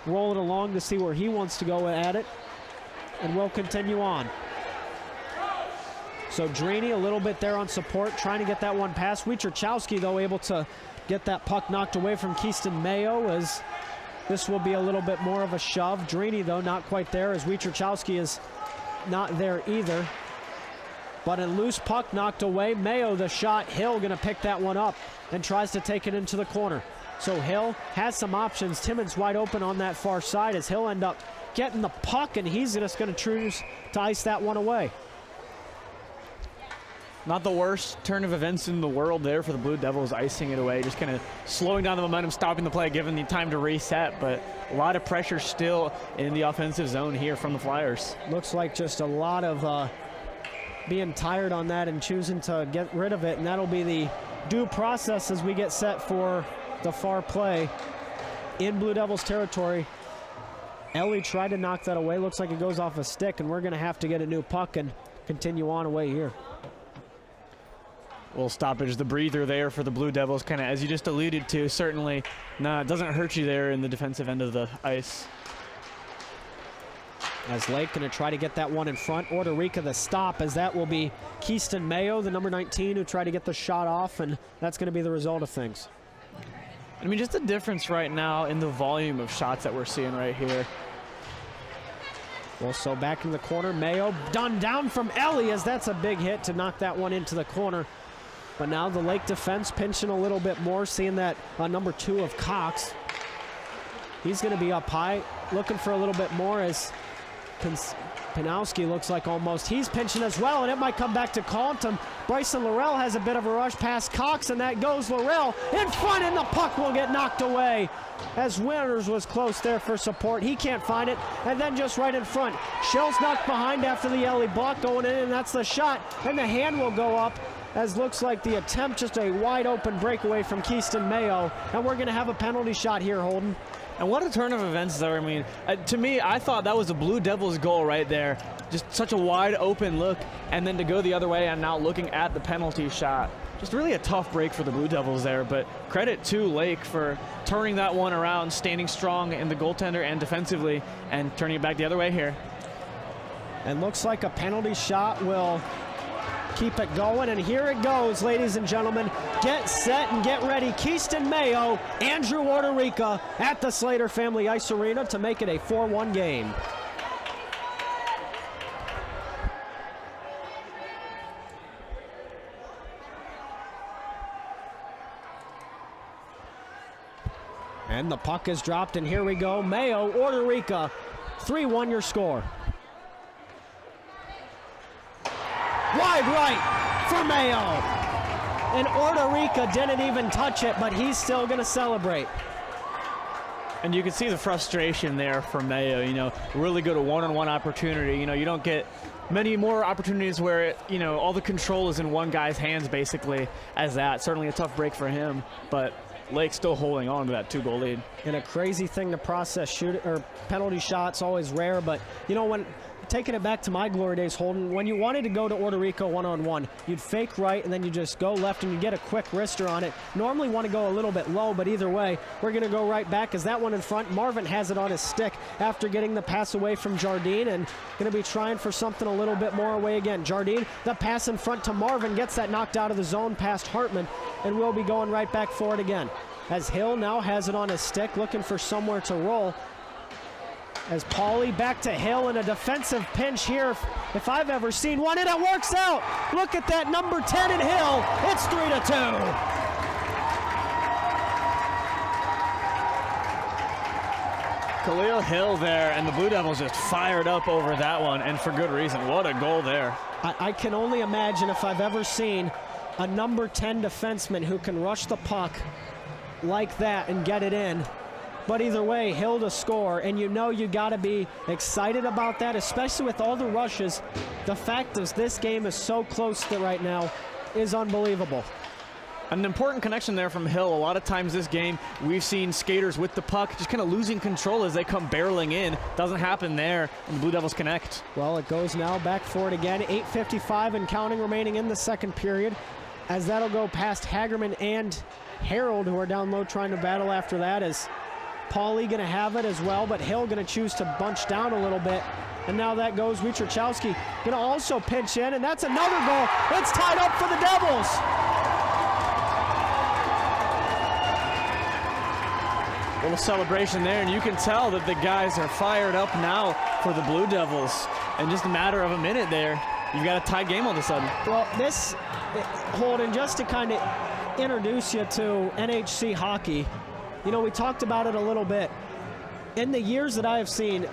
rolling along to see where he wants to go at it, and we'll continue on. So Drini a little bit there on support, trying to get that one past. Wiecherchowski, though, able to get that puck knocked away from Keaston Mayo, as this will be a little bit more of a shove. Drini, though, not quite there, as Wiecherchowski is not there either. But a loose puck knocked away. Mayo the shot. Hill going to pick that one up and tries to take it into the corner. So Hill has some options. Timmons wide open on that far side, as Hill end up getting the puck, and he's just going to choose to ice that one away. Not the worst turn of events in the world there for the Blue Devils, icing it away, just kind of slowing down the momentum, stopping the play, giving the time to reset, but a lot of pressure still in the offensive zone here from the Flyers. Looks like just a lot of being tired on that and choosing to get rid of it, and that'll be the due process as we get set for the far play in Blue Devils territory. Ellie tried to knock that away. Looks like it goes off a stick, and we're going to have to get a new puck and continue on away here. Little stoppage, the breather there for the Blue Devils, kind of as you just alluded to. Certainly, it doesn't hurt you there in the defensive end of the ice. As Lake going to try to get that one in front. Orderica the stop, as that will be Keaston Mayo, the number 19, who tried to get the shot off, and that's going to be the result of things. Just the difference right now in the volume of shots that we're seeing right here. Also back in the corner, Mayo done down from Ellie, as that's a big hit to knock that one into the corner. But now the Lake defense pinching a little bit more, seeing that number 2 of Cox. He's going to be up high, looking for a little bit more as Panowski looks like almost. He's pinching as well, and it might come back to Calton. Bryson Laurel has a bit of a rush past Cox, and that goes Laurel in front, and the puck will get knocked away as Winters was close there for support. He can't find it, and then just right in front. Shell's knocked behind after the Ellie block going in, and that's the shot, and the hand will go up as looks like the attempt, just a wide open breakaway from Keaston Mayo, and we're going to have a penalty shot here, Holden. And what a turn of events there. I mean, to me, I thought that was a Blue Devils goal right there. Just such a wide open look, and then to go the other way and now looking at the penalty shot. Just really a tough break for the Blue Devils there, but credit to Lake for turning that one around, standing strong in the goaltender and defensively, and turning it back the other way here. And looks like a penalty shot will keep it going, and here it goes, ladies and gentlemen. Get set and get ready. Keaston Mayo, Andrew Orderica at the Slater Family Ice Arena to make it a 4-1 game. And the puck is dropped, and here we go. Mayo, Orderica, 3-1 your score. Wide right for Mayo. And Orderica didn't even touch it, but he's still going to celebrate. And you can see the frustration there from Mayo, you know, really good a one-on-one opportunity. You know, you don't get many more opportunities where, all the control is in one guy's hands basically as that. Certainly a tough break for him, but Lake still holding on to that 2-goal lead. And a crazy thing to process, penalty shots, always rare, but when taking it back to my glory days, Holden, when you wanted to go to Orderica one-on-one, you'd fake right and then you just go left and you get a quick wrister on it. Normally want to go a little bit low, but either way, we're going to go right back as that one in front. Marvin has it on his stick after getting the pass away from Jardine, and going to be trying for something a little bit more away again. Jardine, the pass in front to Marvin, gets that knocked out of the zone past Hartman, and we'll be going right back for it again. As Hill now has it on his stick, looking for somewhere to roll. As Pauly back to Hill in a defensive pinch here, if I've ever seen one, and it works out. Look at that, number 10 in Hill. It's 3-2. Khalil Hill there, and the Blue Devils just fired up over that one, and for good reason. What a goal there. I can only imagine if I've ever seen a number 10 defenseman who can rush the puck like that and get it in. But either way, Hill to score, and you got to be excited about that, especially with all the rushes. The fact is this game is so close to right now is unbelievable. An important connection there from Hill. A lot of times this game, we've seen skaters with the puck just kind of losing control as they come barreling in. Doesn't happen there, and the Blue Devils connect. Well, it goes now back for it again. 8:55 and counting remaining in the second period, as that'll go past Hagerman and Harold, who are down low trying to battle after that, as Pauly going to have it as well, but Hill going to choose to bunch down a little bit. And now that goes Wietrachowski, going to also pinch in, and that's another goal. It's tied up for the Devils. Little celebration there, and you can tell that the guys are fired up now for the Blue Devils. In just a matter of a minute there, you've got a tied game all of a sudden. Well, this, Holden, just to kind of introduce you to NHC hockey, we talked about it a little bit. In the years that I have seen,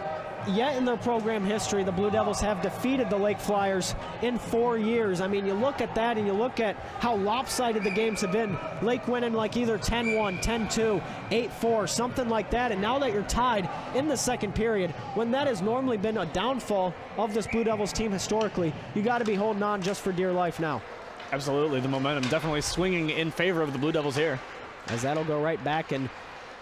yet in their program history, the Blue Devils have defeated the Lake Flyers in 4 years. I mean, you look at that and you look at how lopsided the games have been. Lake winning like either 10-1, 10-2, 8-4, something like that. And now that you're tied in the second period, when that has normally been a downfall of this Blue Devils team historically, you got to be holding on just for dear life now. Absolutely, the momentum definitely swinging in favor of the Blue Devils here. As that'll go right back and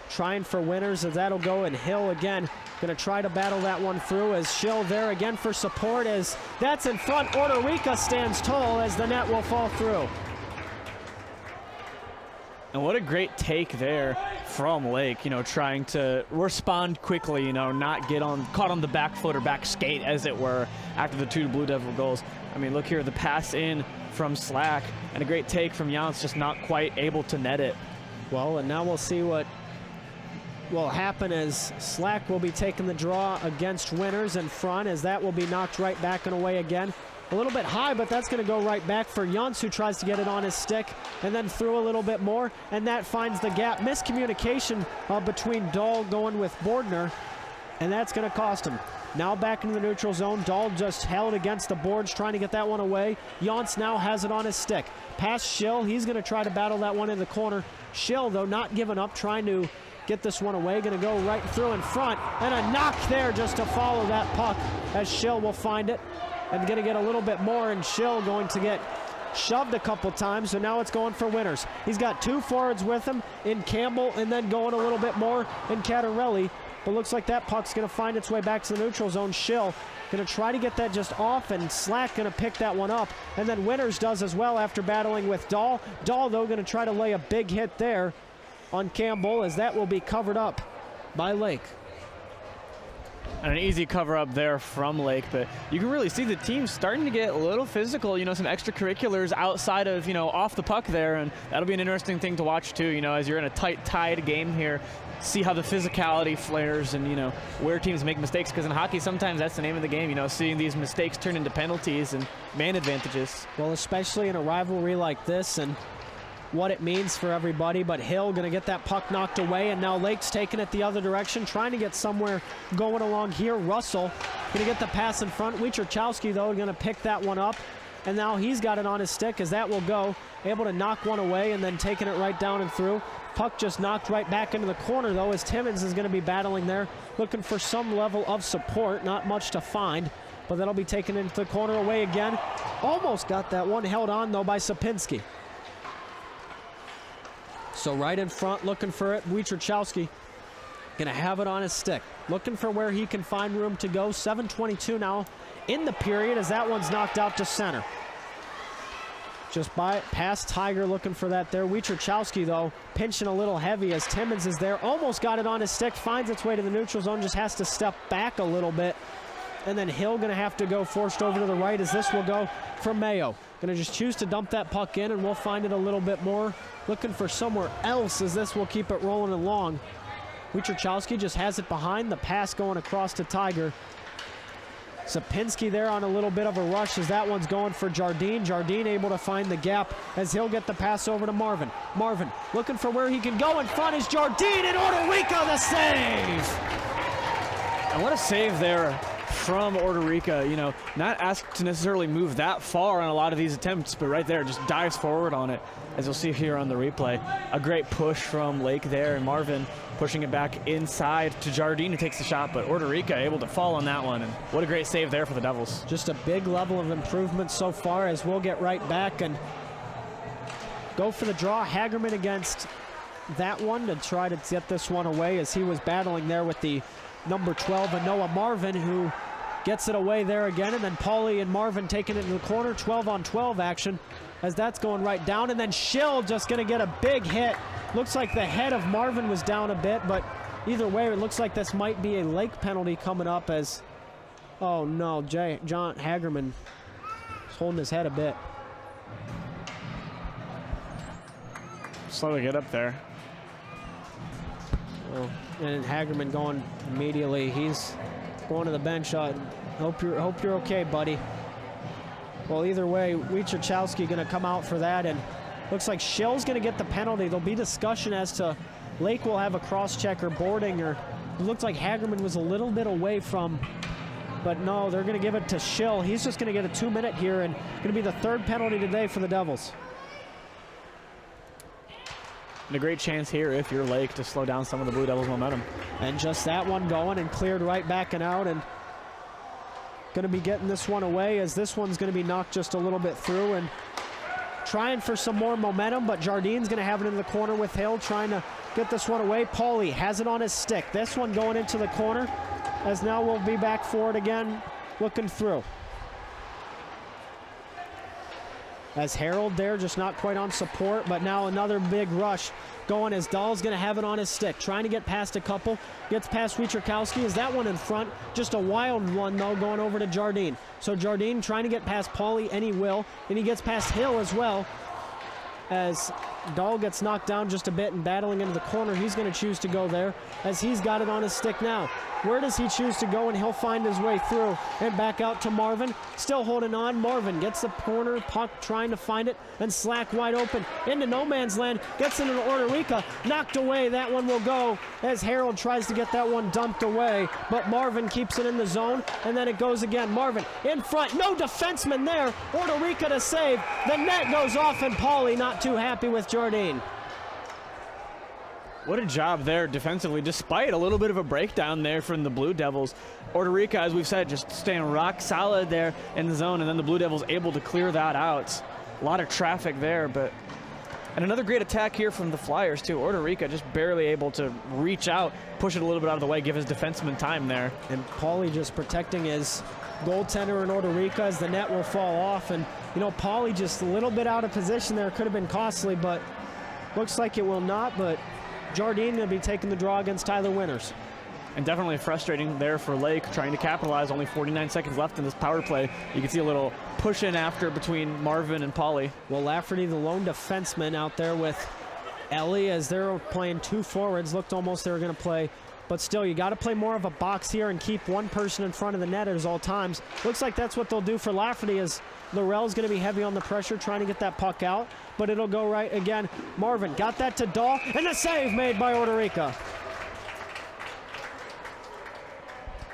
trying for winners, as that'll go, and Hill again going to try to battle that one through, as Schill there again for support, as that's in front. Orderica stands tall as the net will fall through. And what a great take there from Lake, trying to respond quickly, not get caught on the back foot or back skate, as it were, after the 2 Blue Devil goals. I mean, look here, the pass in from Slack, and a great take from Jans, just not quite able to net it. Well, and now we'll see what will happen as Slack will be taking the draw against Winners in front, as that will be knocked right back and away again. A little bit high, but that's going to go right back for Yuntz, who tries to get it on his stick and then threw a little bit more, and that finds the gap. Miscommunication between Dahl going with Bordner, and that's going to cost him. Now back into the neutral zone. Dahl just held against the boards, trying to get that one away. Yuntz now has it on his stick. Past Schill, he's going to try to battle that one in the corner. Schill, though, not giving up, trying to get this one away. Going to go right through in front, and a knock there just to follow that puck, as Schill will find it. And going to get a little bit more, and Schill going to get shoved a couple times, so now it's going for Winners. He's got two forwards with him in Campbell, and then going a little bit more in Catarelli. But looks like that puck's going to find its way back to the neutral zone. Schill going to try to get that just off, and Slack going to pick that one up. And then Winners does as well after battling with Dahl. Dahl, though, going to try to lay a big hit there on Campbell, as that will be covered up by Lake. And an easy cover up there from Lake, but you can really see the team starting to get a little physical, some extracurriculars outside of, off the puck there, and that'll be an interesting thing to watch too, as you're in a tied game here. See how the physicality flares and, where teams make mistakes, because in hockey sometimes that's the name of the game, seeing these mistakes turn into penalties and man advantages. Well, especially in a rivalry like this, and what it means for everybody. But Hill going to get that puck knocked away, and now Lake's taking it the other direction, trying to get somewhere going along here. Russell going to get the pass in front. Wietrzykowski, though, going to pick that one up, and now he's got it on his stick, as that will go. Able to knock one away and then taking it right down and through. Puck just knocked right back into the corner, though, as Timmons is going to be battling there, looking for some level of support. Not much to find, but that'll be taken into the corner away again. Almost got that one held on, though, by Sapinski. So right in front, looking for it, Wietrzykowski going to have it on his stick. Looking for where he can find room to go. 7:22 now in the period, as that one's knocked out to center. Just past Tiger, looking for that there. Wietrzykowski, though, pinching a little heavy as Timmons is there. Almost got it on his stick, finds its way to the neutral zone, just has to step back a little bit. And then Hill going to have to go forced over to the right, as this will go for Mayo. Going to just choose to dump that puck in, and we'll find it a little bit more. Looking for somewhere else, as this will keep it rolling along. Wietrzykowski just has it behind. The pass going across to Tiger. Sapinski there on a little bit of a rush, as that one's going for Jardine. Jardine able to find the gap, as he'll get the pass over to Marvin. Marvin looking for where he can go. In front is Jardine, and Orderica the save. And what a save there from Orderica. Not asked to necessarily move that far on a lot of these attempts, but right there just dives forward on it, as you'll see here on the replay. A great push from Lake there, and Marvin pushing it back inside to Jardine, who takes the shot, but Orderica able to fall on that one, and what a great save there for the Devils. Just a big level of improvement so far, as we'll get right back and go for the draw. Hagerman against that one to try to get this one away, as he was battling there with the number 12, and Noah Marvin, who gets it away there again. And then Pauly and Marvin taking it in the corner. 12-on-12 action, as that's going right down. And then Schill just going to get a big hit. Looks like the head of Marvin was down a bit, but either way, it looks like this might be a Lake penalty coming up, as, oh no, John Hagerman is holding his head a bit. Slow to get up there. Oh, and Hagerman going immediately. He's going to the bench. Hope you're okay, buddy. Well, either way, Wietrzykowski going to come out for that, and looks like Schill's going to get the penalty. There'll be discussion as to Lake will have a cross-check or boarding, or it looks like Hagerman was a little bit away from, but no, they're going to give it to Schill. He's just going to get a 2-minute here, and going to be the third penalty today for the Devils. And a great chance here, if you're Lake, to slow down some of the Blue Devils' momentum. And just that one going and cleared right back and out, and going to be getting this one away, as this one's going to be knocked just a little bit through and trying for some more momentum, but Jardine's going to have it in the corner with Hill, trying to get this one away. Pauly has it on his stick. This one going into the corner, as now we'll be back for it again, looking through. As Harold there, just not quite on support, but now another big rush going, as Dahl's going to have it on his stick, trying to get past a couple, gets past Wietrzykowski. Is that one in front? Just a wild one, though, going over to Jardine. So Jardine trying to get past Pauly, and he will, and he gets past Hill as well. as Dahl gets knocked down just a bit and battling into the corner. He's going to choose to go there as he's got it on his stick now. Where does he choose to go? And he'll find his way through and back out to Marvin. Still holding on. Marvin gets the corner, puck trying to find it, and Slack wide open into no man's land. Gets into Orderica. Knocked away. That one will go as Harold tries to get that one dumped away. But Marvin keeps it in the zone, and then it goes again. Marvin in front. No defenseman there. Orderica to save. The net goes off, and Pauly not too happy with Jardine. What a job there defensively, despite a little bit of a breakdown there from the Blue Devils. Orderica, as we've said, just staying rock solid there in the zone, and then the Blue Devils able to clear that out. A lot of traffic there, and another great attack here from the Flyers too. Orderica just barely able to reach out, push it a little bit out of the way, give his defenseman time there. And Pauly just protecting his goaltender in Orderica as the net will fall off. And, you know, Pauly just a little bit out of position there. Could have been costly, but looks like it will not. But Jardine going to be taking the draw against Tyler Winters. And definitely frustrating there for Lake, trying to capitalize. Only 49 seconds left in this power play. You can see a little push in after between Marvin and Pauly. Well, Lafferty, the lone defenseman out there with Ellie, as they're playing two forwards. Looked almost they were going to play, but still, you got to play more of a box here and keep one person in front of the net at all times. Looks like that's what they'll do for Lafferty, as Laurel's going to be heavy on the pressure, trying to get that puck out, but it'll go right again. Marvin got that to Dahl, and a save made by Orderica.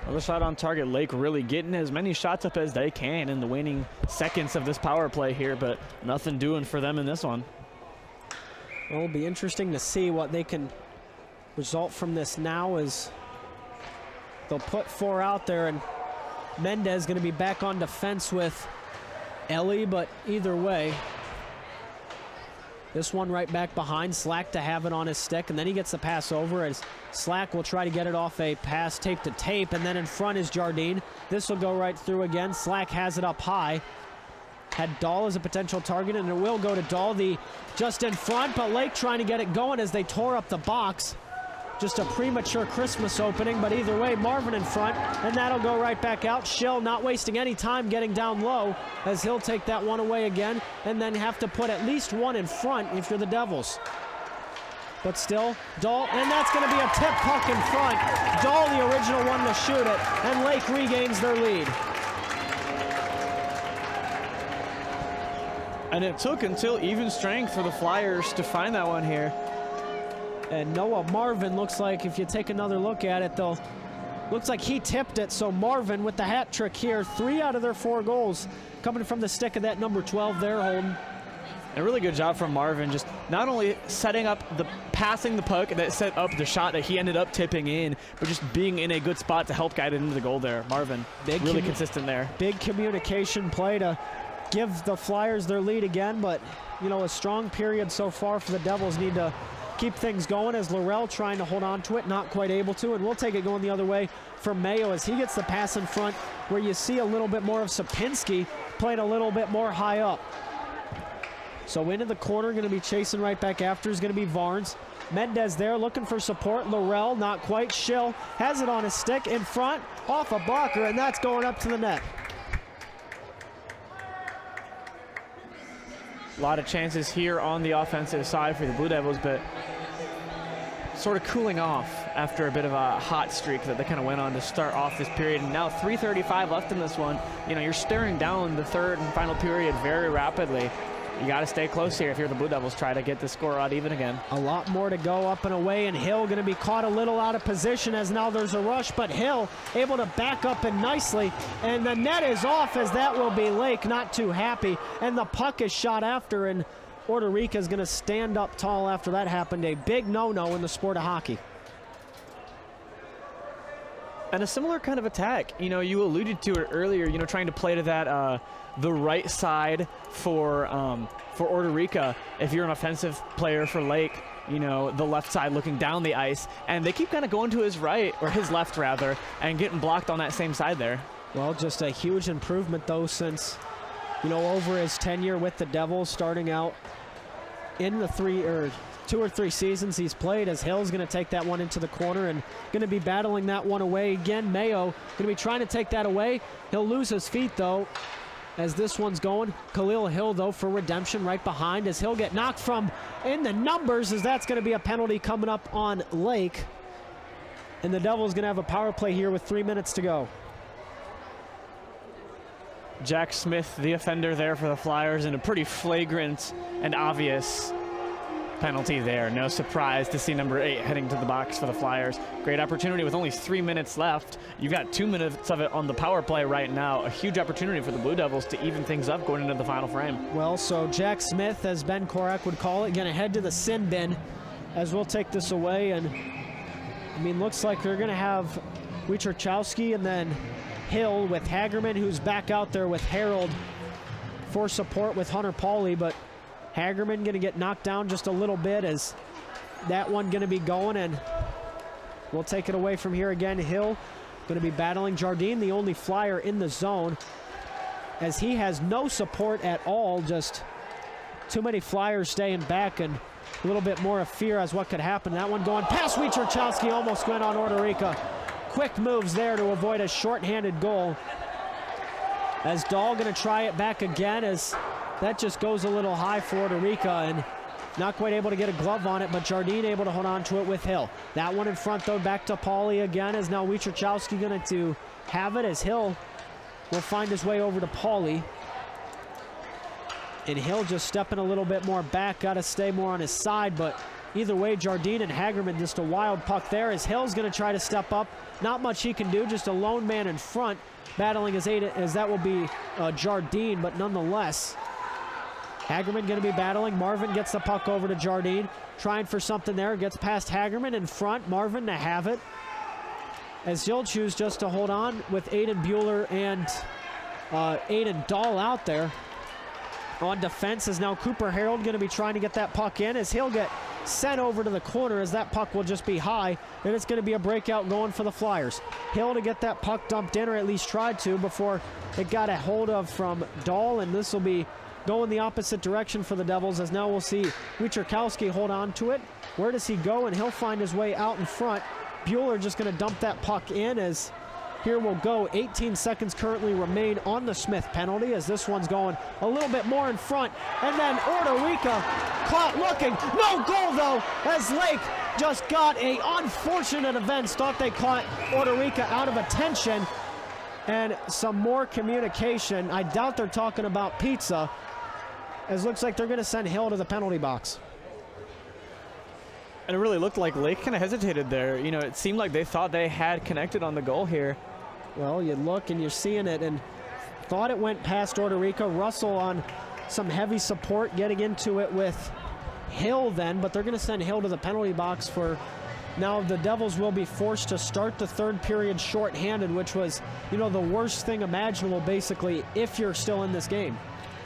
Another shot on target. Lake really getting as many shots up as they can in the waning seconds of this power play here, but nothing doing for them in this one. Well, it'll be interesting to see what they can result from this now, as they'll put four out there, and Mendez going to be back on defense with Ellie, but either way, this one right back behind Slack to have it on his stick, and then he gets the pass over as Slack will try to get it off a pass tape to tape, and then in front is Jardine. This will go right through again. Slack has it up high. Had Dahl as a potential target, and it will go to Dahl, the just in front, but Lake trying to get it going as they tore up the box. Just a premature Christmas opening, but either way, Marvin in front, and that'll go right back out. Schill not wasting any time getting down low, as he'll take that one away again, and then have to put at least one in front if you're the Devils. But still, Dahl, and that's going to be a tip puck in front. Dahl, the original one to shoot it, and Lake regains their lead. And it took until even strength for the Flyers to find that one here. And Noah Marvin looks like, if you take another look at it, though, looks like he tipped it. So Marvin with the hat trick here. 3 out of their 4 goals coming from the stick of that number 12 there, Holden. A really good job from Marvin, just not only setting up the passing the puck that set up the shot that he ended up tipping in, but just being in a good spot to help guide it into the goal there. Marvin, really consistent there. Big communication play to give the Flyers their lead again, but, you know, a strong period so far for the Devils. Need to keep things going, as Laurel trying to hold on to it, not quite able to, and we'll take it going the other way from Mayo as he gets the pass in front, where you see a little bit more of Sapinski playing a little bit more high up. So into the corner, going to be chasing right back after is going to be Varnes. Mendez there looking for support. Laurel not quite. Schill has it on his stick in front, off a blocker, and that's going up to the net. A lot of chances here on the offensive side for the Blue Devils, but sort of cooling off after a bit of a hot streak that they kind of went on to start off this period. And now 3:35 left in this one. You know, you're staring down the third and final period very rapidly. You got to stay close here if you're the Blue Devils, try to get the score out even again. A lot more to go up and away, and Hill going to be caught a little out of position as now there's a rush, but Hill able to back up and nicely, and the net is off, as that will be Lake not too happy, and the puck is shot after, and Orderica is going to stand up tall after that happened. A big no-no in the sport of hockey. And a similar kind of attack. You know, you alluded to it earlier, you know, trying to play to that the right side for Orderica. If you're an offensive player for Lake, you know, the left side looking down the ice, and they keep kind of going to his right, or his left rather, and getting blocked on that same side there. Well, just a huge improvement though since, you know, over his tenure with the Devils, starting out in the 2 or 3 seasons he's played, as Hill's going to take that one into the corner and going to be battling that one away again. Mayo going to be trying to take that away. He'll lose his feet though, as this one's going. Khalil Hill, though, for redemption right behind as he'll get knocked from in the numbers, as that's going to be a penalty coming up on Lake. And the Devils going to have a power play here with 3 minutes to go. Jack Smith, the offender there for the Flyers, and a pretty flagrant and obvious penalty there. No surprise to see number 8 heading to the box for the Flyers. Great opportunity with only 3 minutes left. You've got 2 minutes of it on the power play right now. A huge opportunity for the Blue Devils to even things up going into the final frame. Well, so Jack Smith, as Ben Korak would call it, going to head to the sin bin as we'll take this away. And I mean, looks like they're going to have Wojciechowski and then Hill with Hagerman, who's back out there with Harold for support with Hunter Pauley, but Hagerman going to get knocked down just a little bit as that one going to be going, and we'll take it away from here again. Hill going to be battling Jardine, the only Flyer in the zone, as he has no support at all. Just too many Flyers staying back and a little bit more of fear as what could happen. That one going past Wojciechowski, almost went on Orderica. Quick moves there to avoid a shorthanded goal. As Dahl going to try it back again, as that just goes a little high for Orderica and not quite able to get a glove on it, but Jardine able to hold on to it with Hill. That one in front, though, back to Pauley again, as now Wojciechowski going to have it, as Hill will find his way over to Pauley. And Hill just stepping a little bit more back, got to stay more on his side, but either way, Jardine and Hagerman, just a wild puck there, as Hill's going to try to step up. Not much he can do, just a lone man in front, battling as that will be Jardine, but nonetheless, Hagerman going to be battling. Marvin gets the puck over to Jardine, trying for something there, gets past Hagerman in front, Marvin to have it, as he'll choose just to hold on with Aiden Bueller and Aiden Dahl out there. On defense is now Cooper Harold going to be trying to get that puck in, as he'll get sent over to the corner, as that puck will just be high, and it's going to be a breakout going for the Flyers. Hill to get that puck dumped in, or at least tried to, before it got a hold of from Dahl, and this will be going the opposite direction for the Devils, as now we'll see Wojciechowski hold on to it. Where does he go? And he'll find his way out in front. Bueller just going to dump that puck in, as here we'll go. 18 seconds currently remain on the Smith penalty, as this one's going a little bit more in front. And then Orderica caught looking. No goal, though, as Lake just got a unfortunate events. Thought they caught Orderica out of attention. And some more communication. I doubt they're talking about pizza, as looks like they're going to send Hill to the penalty box. And it really looked like Lake kind of hesitated there. You know, it seemed like they thought they had connected on the goal here. Well, you look and you're seeing it, and thought it went past Orderica. Russell on some heavy support, getting into it with Hill then, but they're going to send Hill to the penalty box for now. The Devils will be forced to start the third period shorthanded, which was, you know, the worst thing imaginable, basically, if you're still in this game.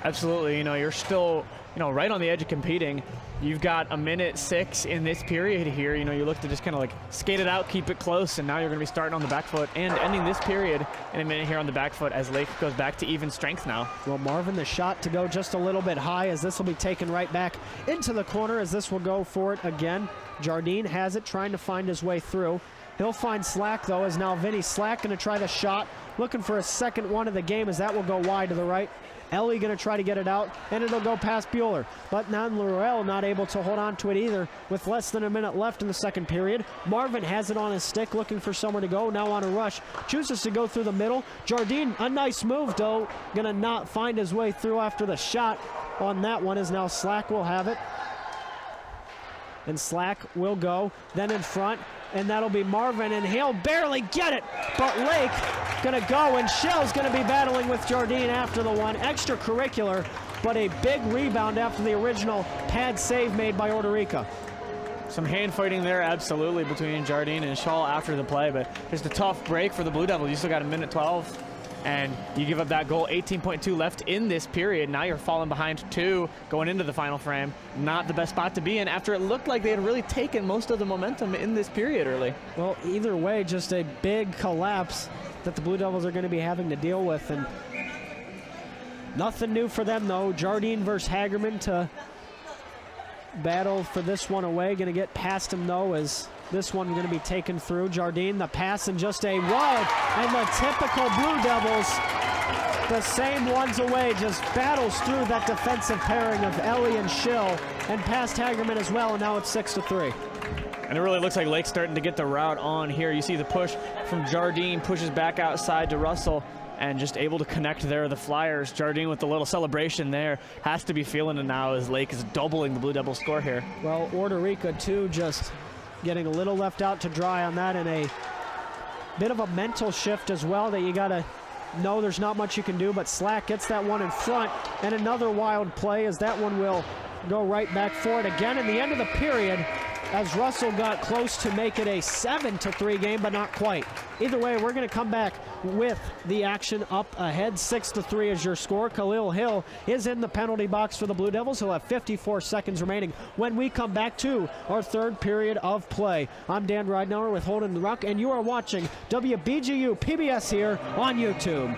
Absolutely. You know, you're still, you know, right on the edge of competing. You've got a minute 6 in this period here. You know, you look to just kind of like skate it out, keep it close, and now you're going to be starting on the back foot and ending this period in a minute here on the back foot, as Lake goes back to even strength now. Well, Marvin, the shot to go just a little bit high, as this will be taken right back into the corner, as this will go for it again. Jardine has it, trying to find his way through. He'll find Slack, though, as now Vinny Slack going to try the shot, looking for a second one of the game, as that will go wide to the right. Ellie going to try to get it out, and it'll go past Bueller. But now Laurel not able to hold on to it either, with less than a minute left in the second period. Marvin has it on his stick, looking for somewhere to go, now on a rush. Chooses to go through the middle. Jardine, a nice move, though, going to not find his way through after the shot on that one, as now Slack will have it. And Slack will go, then in front, and that'll be Marvin, and he'll barely get it, but Lake gonna go, and Shell's gonna be battling with Jardine after the one. Extracurricular, but a big rebound after the original pad save made by Orderica. Some hand fighting there, absolutely, between Jardine and Shaw after the play, but just a tough break for the Blue Devils. You still got a minute 12. And you give up that goal, 18.2 left in this period. Now you're falling behind 2 going into the final frame. Not the best spot to be in after it looked like they had really taken most of the momentum in this period early. Well, either way, just a big collapse that the Blue Devils are going to be having to deal with. And nothing new for them, though. Jardine versus Hagerman to battle for this one away. Going to get past him, though, as this one going to be taken through. Jardine, the pass, and just a wild, and the typical Blue Devils the same ones away, just battles through that defensive pairing of Ellie and Schill, and past Hagerman as well, and now it's 6-3. And it really looks like Lake's starting to get the route on here. You see the push from Jardine, pushes back outside to Russell, and just able to connect there. The Flyers, Jardine with the little celebration there, has to be feeling it now as Lake is doubling the Blue Devils score here. Well, Orderica too, just getting a little left out to dry on that, and a bit of a mental shift as well that you gotta know there's not much you can do, but Slack gets that one in front, and another wild play as that one will go right back for it again in the end of the period, as Russell got close to make it a 7-3 game, but not quite. Either way, we're going to come back with the action up ahead. 6-3 is your score. Khalil Hill is in the penalty box for the Blue Devils. He'll have 54 seconds remaining when we come back to our third period of play. I'm Dan Ridenour with Holden Ruck, and you are watching WBGU PBS here on YouTube.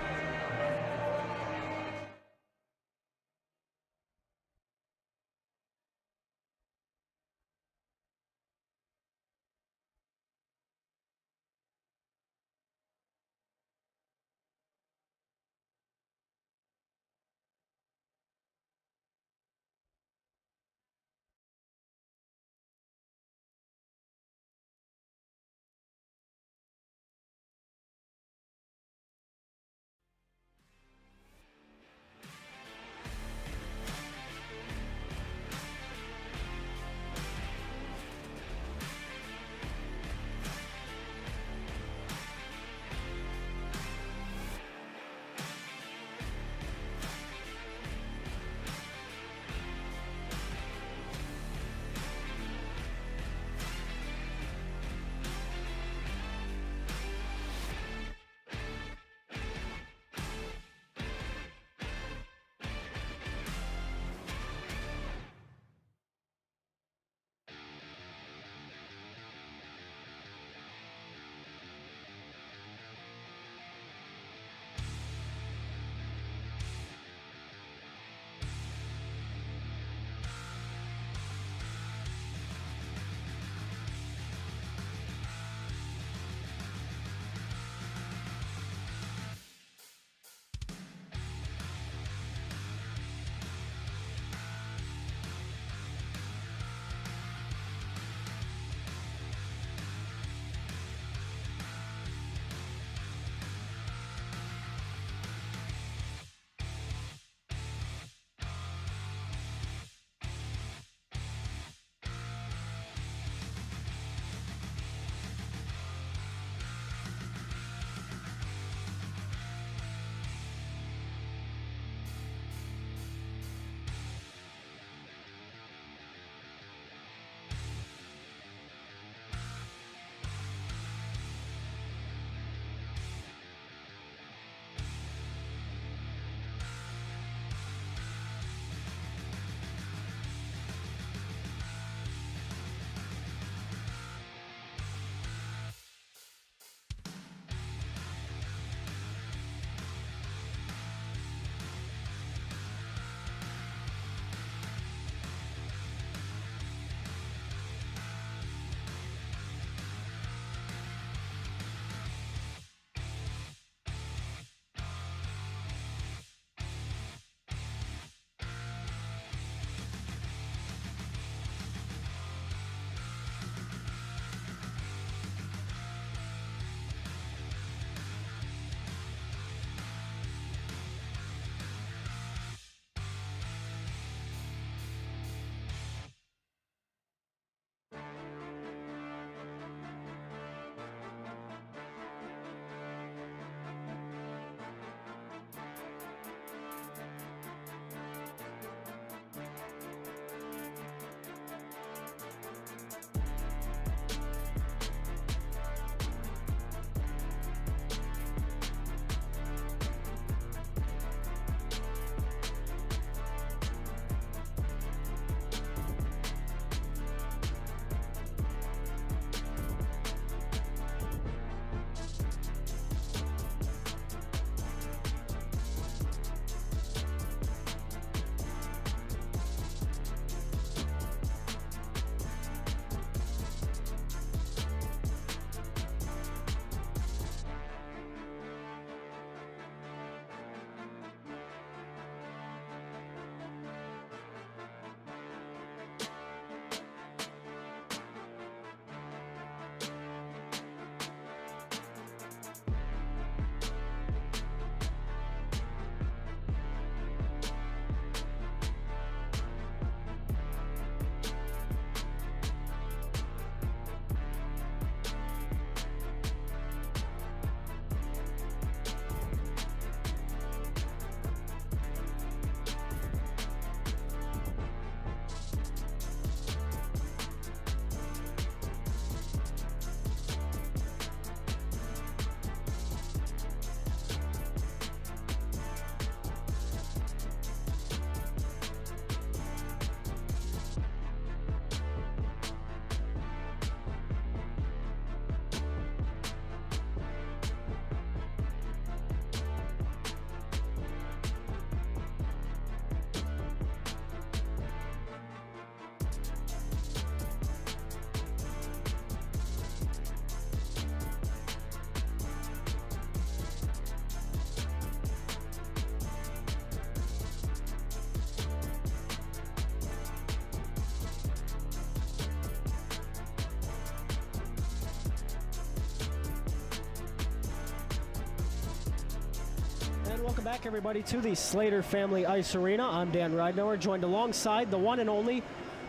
Welcome back, everybody, to the Slater Family Ice Arena. I'm Dan Ridenour, joined alongside the one and only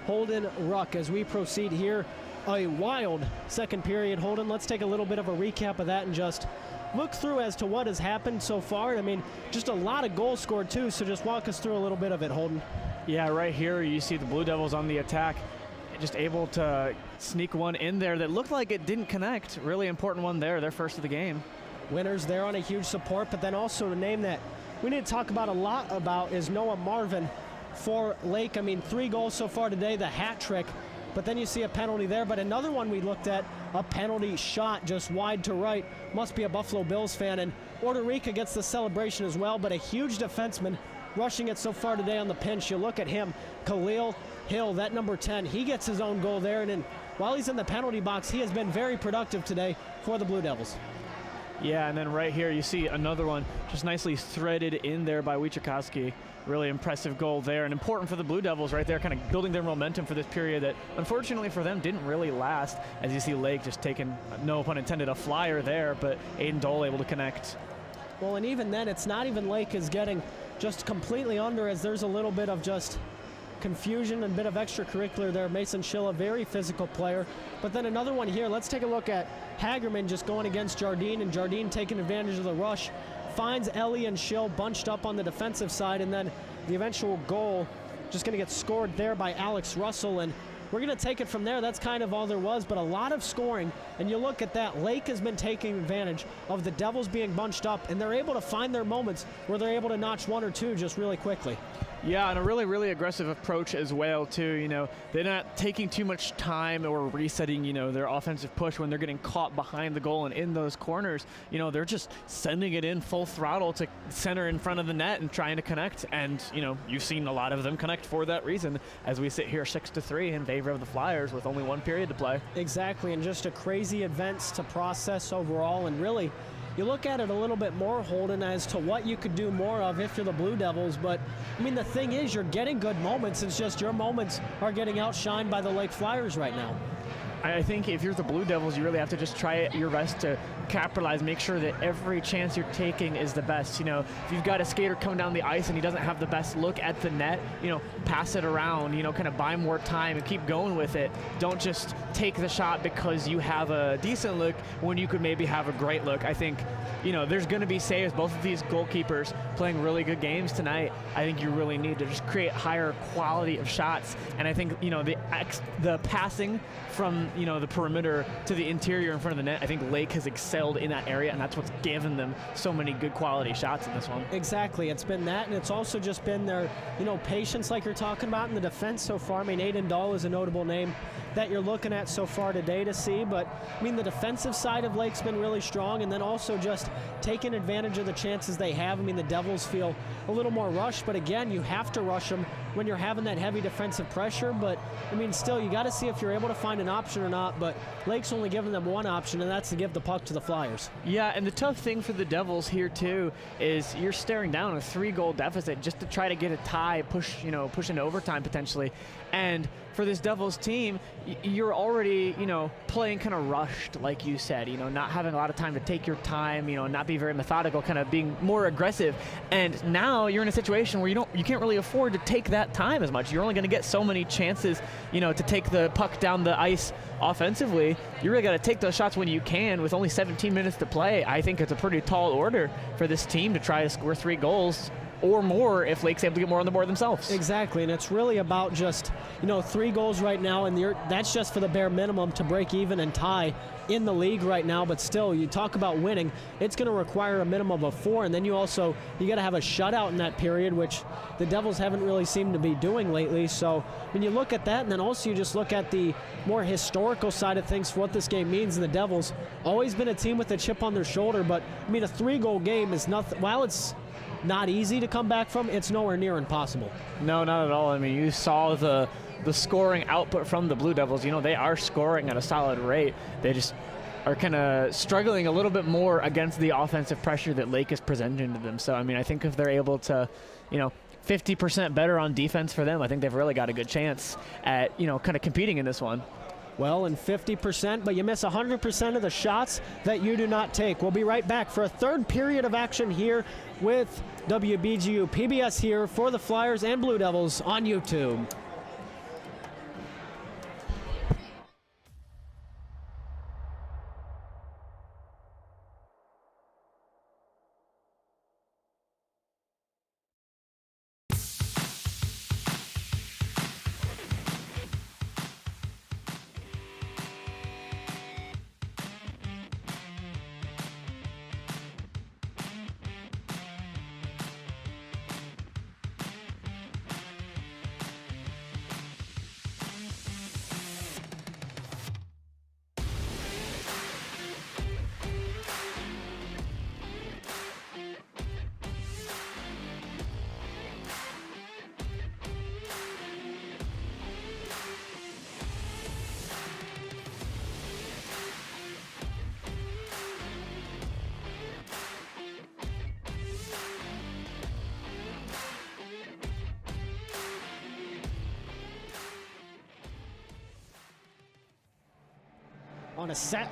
Holden Ruck as we proceed here. A wild second period. Holden, let's take a little bit of a recap of that and just look through as to what has happened so far. I mean, just a lot of goals scored, too, so just walk us through a little bit of it, Holden. Yeah, right here you see the Blue Devils on the attack, just able to sneak one in there that looked like it didn't connect. Really important one there, their first of the game. Winners there on a huge support, but then also a name that we need to talk about a lot about is Noah Marvin for Lake. I mean, 3 goals so far today, the hat trick, but then you see a penalty there. But another one we looked at, a penalty shot just wide to right. Must be a Buffalo Bills fan. And Orderica gets the celebration as well, but a huge defenseman rushing it so far today on the pinch. You look at him, Khalil Hill, that number 10, he gets his own goal there. And then while he's in the penalty box, he has been very productive today for the Blue Devils. Yeah, and then right here you see another one just nicely threaded in there by Wichikowski. Really impressive goal there, and important for the Blue Devils right there, kind of building their momentum for this period that unfortunately for them didn't really last, as you see Lake just taking, no pun intended, a flyer there, but Aiden Dole able to connect. Well, and even then, it's not even Lake is getting just completely under, as there's a little bit of just confusion and a bit of extracurricular there. Mason Schilla, very physical player. But then another one here, let's take a look at Hagerman just going against Jardine, and Jardine taking advantage of the rush, finds Ellie and Schill bunched up on the defensive side, and then the eventual goal just going to get scored there by Alex Russell, and we're going to take it from there. That's kind of all there was, but a lot of scoring, and you look at that, Lake has been taking advantage of the Devils being bunched up, and they're able to find their moments where they're able to notch 1 or 2 just really quickly. Yeah, and a really, really aggressive approach as well, too. You know, they're not taking too much time or resetting, you know, their offensive push when they're getting caught behind the goal and in those corners. You know, they're just sending it in full throttle to center in front of the net and trying to connect. And, you know, you've seen a lot of them connect for that reason as we sit here 6-3 in favor of the Flyers with only 1 period to play. Exactly, and just a crazy events to process overall, and really, you look at it a little bit more, Holden, as to what you could do more of if you're the Blue Devils. But, I mean, the thing is, you're getting good moments. It's just your moments are getting outshined by the Lake Flyers right now. I think if you're the Blue Devils, you really have to just try your best to capitalize, make sure that every chance you're taking is the best. You know, if you've got a skater coming down the ice and he doesn't have the best look at the net, you know, pass it around, you know, kind of buy more time and keep going with it. Don't just take the shot because you have a decent look when you could maybe have a great look. I think, you know, there's going to be saves. Both of these goalkeepers playing really good games tonight. I think you really need to just create higher quality of shots. And I think, you know, the passing from, you know, the perimeter to the interior in front of the net, I think Lake has excelled in that area, and that's what's given them so many good quality shots in this one. Exactly. It's been that, and it's also just been their, you know, patience like you're talking about in the defense so far. I mean, Aiden Dahl is a notable name that you're looking at so far today to see, but I mean, the defensive side of Lake's been really strong, and then also just taking advantage of the chances they have. I mean, the Devils feel a little more rushed, but again, you have to rush them when you're having that heavy defensive pressure. But I mean, still, you got to see if you're able to find an option or not, but Lake's only giving them one option, and that's to give the puck to the Flyers. Yeah, and the tough thing for the Devils here too is you're staring down a 3-goal deficit just to try to get a tie, push into overtime potentially. And for this Devils team, you're already, you know, playing kind of rushed, like you said, you know, not having a lot of time to take your time, you know, not be very methodical, kind of being more aggressive. And now you're in a situation where you can't really afford to take that time as much. You're only going to get so many chances, you know, to take the puck down the ice offensively. You really got to take those shots when you can. With only 17 minutes to play, I think it's a pretty tall order for this team to try to score 3 goals or more if Lake's able to get more on the board themselves. Exactly, and it's really about just, you know, 3 goals right now, and that's just for the bare minimum to break even and tie in the league right now. But still, you talk about winning, it's going to require a minimum of 4, and then you got to have a shutout in that period, which the Devils haven't really seemed to be doing lately. So when you look at that, and then also you just look at the more historical side of things for what this game means, and the Devils always been a team with a chip on their shoulder. But I mean, a 3-goal game is nothing. While it's not easy to come back from, it's nowhere near impossible. No, not at all. I mean, you saw the scoring output from the Blue Devils. You know, they are scoring at a solid rate. They just are kind of struggling a little bit more against the offensive pressure that Lake is presenting to them. So, I mean, I think if they're able to, you know, 50% better on defense for them, I think they've really got a good chance at, you know, kind of competing in this one. well, and 50%, but you miss 100% of the shots that you do not take. We'll be right back for a third period of action here with WBGU PBS here for the Flyers and Blue Devils on YouTube.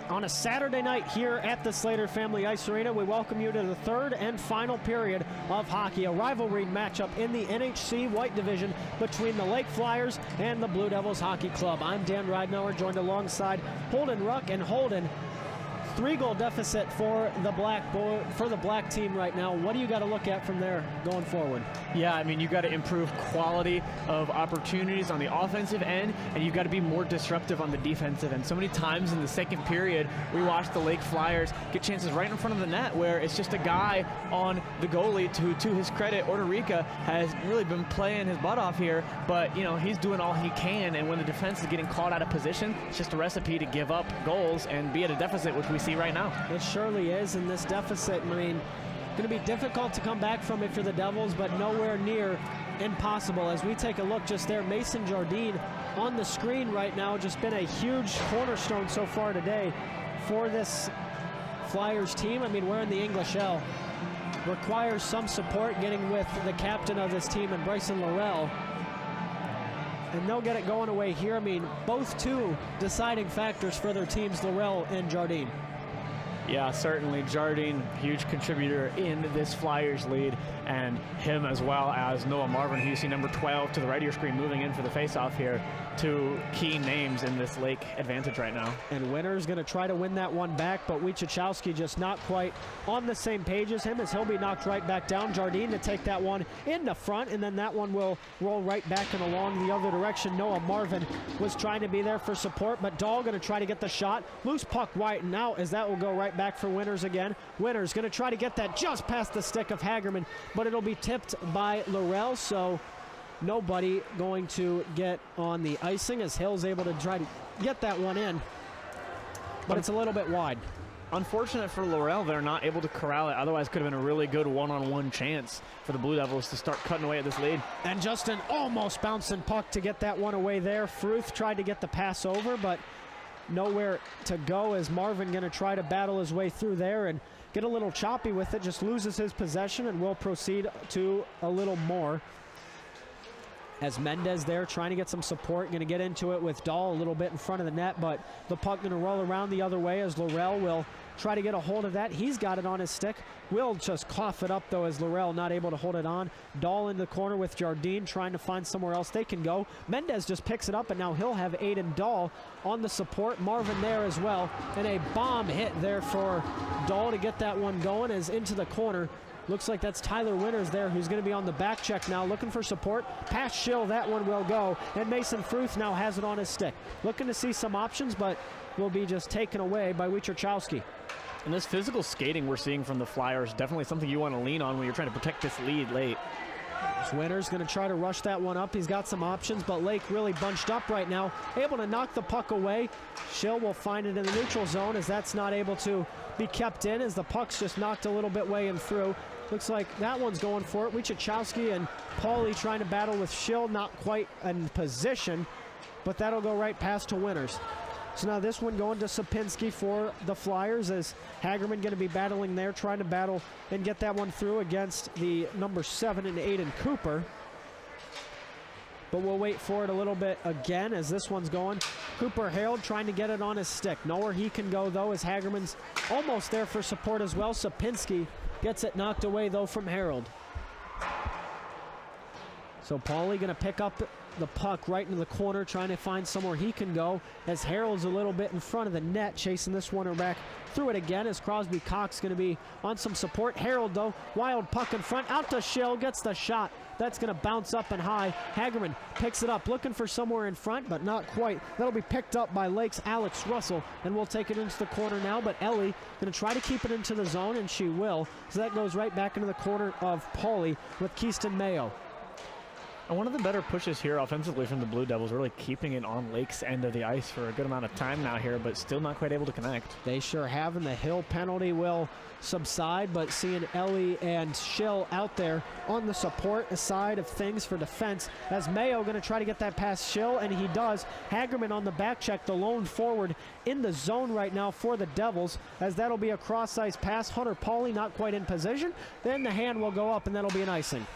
On a Saturday night here at the Slater Family Ice Arena, we welcome you to the third and final period of hockey, a rivalry matchup in the NHC White Division between the Lake Flyers and the Blue Devils Hockey Club. I'm Dan Ridenour, joined alongside Holden Ruck, and Holden, 3-goal deficit for the black team right now. What do you got to look at from there going forward? Yeah, I mean, you got to improve quality of opportunities on the offensive end, and you got to be more disruptive on the defensive end. So many times in the second period, we watched the Lake Flyers get chances right in front of the net where it's just a guy on the goalie who, to his credit, Orderica has really been playing his butt off here, but, you know, he's doing all he can, and when the defense is getting caught out of position, it's just a recipe to give up goals and be at a deficit, which we see right now. It surely is, in this deficit, I mean, going to be difficult to come back from it for the Devils, but nowhere near impossible. As we take a look just there, Mason Jardine on the screen right now, just been a huge cornerstone so far today for this Flyers team. I mean, wearing the English L requires some support, getting with the captain of this team and Bryson Laurel. And they'll get it going away here. I mean, both two deciding factors for their teams, Laurel and Jardine. Yeah, certainly Jardine, huge contributor in this Flyers lead, and him as well as Noah Marvin, who you see number 12 to the right of your screen moving in for the faceoff here. Two key names in this Lake advantage right now. And Winter's going to try to win that one back, but Wojciechowski just not quite on the same page as him, as he'll be knocked right back down. Jardine to take that one in the front, and then that one will roll right back and along the other direction. Noah Marvin was trying to be there for support, but Dahl going to try to get the shot. Loose puck right now, as that will go right back for Winters again. Winters going to try to get that just past the stick of Hagerman, but it'll be tipped by Laurel, so nobody going to get on the icing, as Hill's able to try to get that one in, but it's a little bit wide. Unfortunate for Laurel, they're not able to corral it. Otherwise, could have been a really good one-on-one chance for the Blue Devils to start cutting away at this lead. And just an almost bouncing puck to get that one away there. Fruth tried to get the pass over, but nowhere to go, as Marvin going to try to battle his way through there and get a little choppy with it, just loses his possession and will proceed to a little more. As Mendez there trying to get some support, going to get into it with Dahl a little bit in front of the net, but the puck going to roll around the other way as Laurel will try to get a hold of that. He's got it on his stick. Will just cough it up though, as Laurel not able to hold it on. Dahl in the corner with Jardine trying to find somewhere else they can go. Mendez just picks it up, and now he'll have Aiden Dahl on the support. Marvin there as well, and a bomb hit there for Dahl to get that one going, as into the corner. Looks like that's Tyler Winters there, who's going to be on the back check now, looking for support. Past Schill, that one will go, and Mason Fruth now has it on his stick. Looking to see some options, but will be just taken away by Wojciechowski. And this physical skating we're seeing from the Flyers, definitely something you want to lean on when you're trying to protect this lead late. Winters going to try to rush that one up. He's got some options, but Lake really bunched up right now, able to knock the puck away. Schill will find it in the neutral zone, as that's not able to be kept in, as the puck's just knocked a little bit way and through. Looks like that one's going for it. Wojciechowski and Pauly trying to battle with Schill, not quite in position, but that'll go right past to Winters. So now this one going to Sapinski for the Flyers, as Hagerman going to be battling there, trying to battle and get that one through against the number 7 and Aiden Cooper. But we'll wait for it a little bit again, as this one's going Cooper Harold trying to get it on his stick. Nowhere he can go, though, as Hagerman's almost there for support as well. Sapinski gets it knocked away, though, from Harold. So Pauly going to pick up the puck right into the corner, trying to find somewhere he can go, as Harold's a little bit in front of the net, chasing this one back through it again, as Crosby Cox going to be on some support. Harold, though, wild puck in front, out to Schill, gets the shot. That's going to bounce up and high. Hagerman picks it up, looking for somewhere in front, but not quite. That'll be picked up by Lake's Alex Russell, and we'll take it into the corner now, but Ellie going to try to keep it into the zone, and she will. So that goes right back into the corner of Pauly with Keaston Mayo. And one of the better pushes here offensively from the Blue Devils, really keeping it on Lake's end of the ice for a good amount of time now here, but still not quite able to connect. They sure have, and the Hill penalty will subside, but seeing Ellie and Schill out there on the support side of things for defense, as Mayo going to try to get that past Schill, and he does. Hagerman on the back check, the lone forward in the zone right now for the Devils, as that'll be a cross-ice pass. Hunter Pauly not quite in position. Then the hand will go up, and that'll be an icing.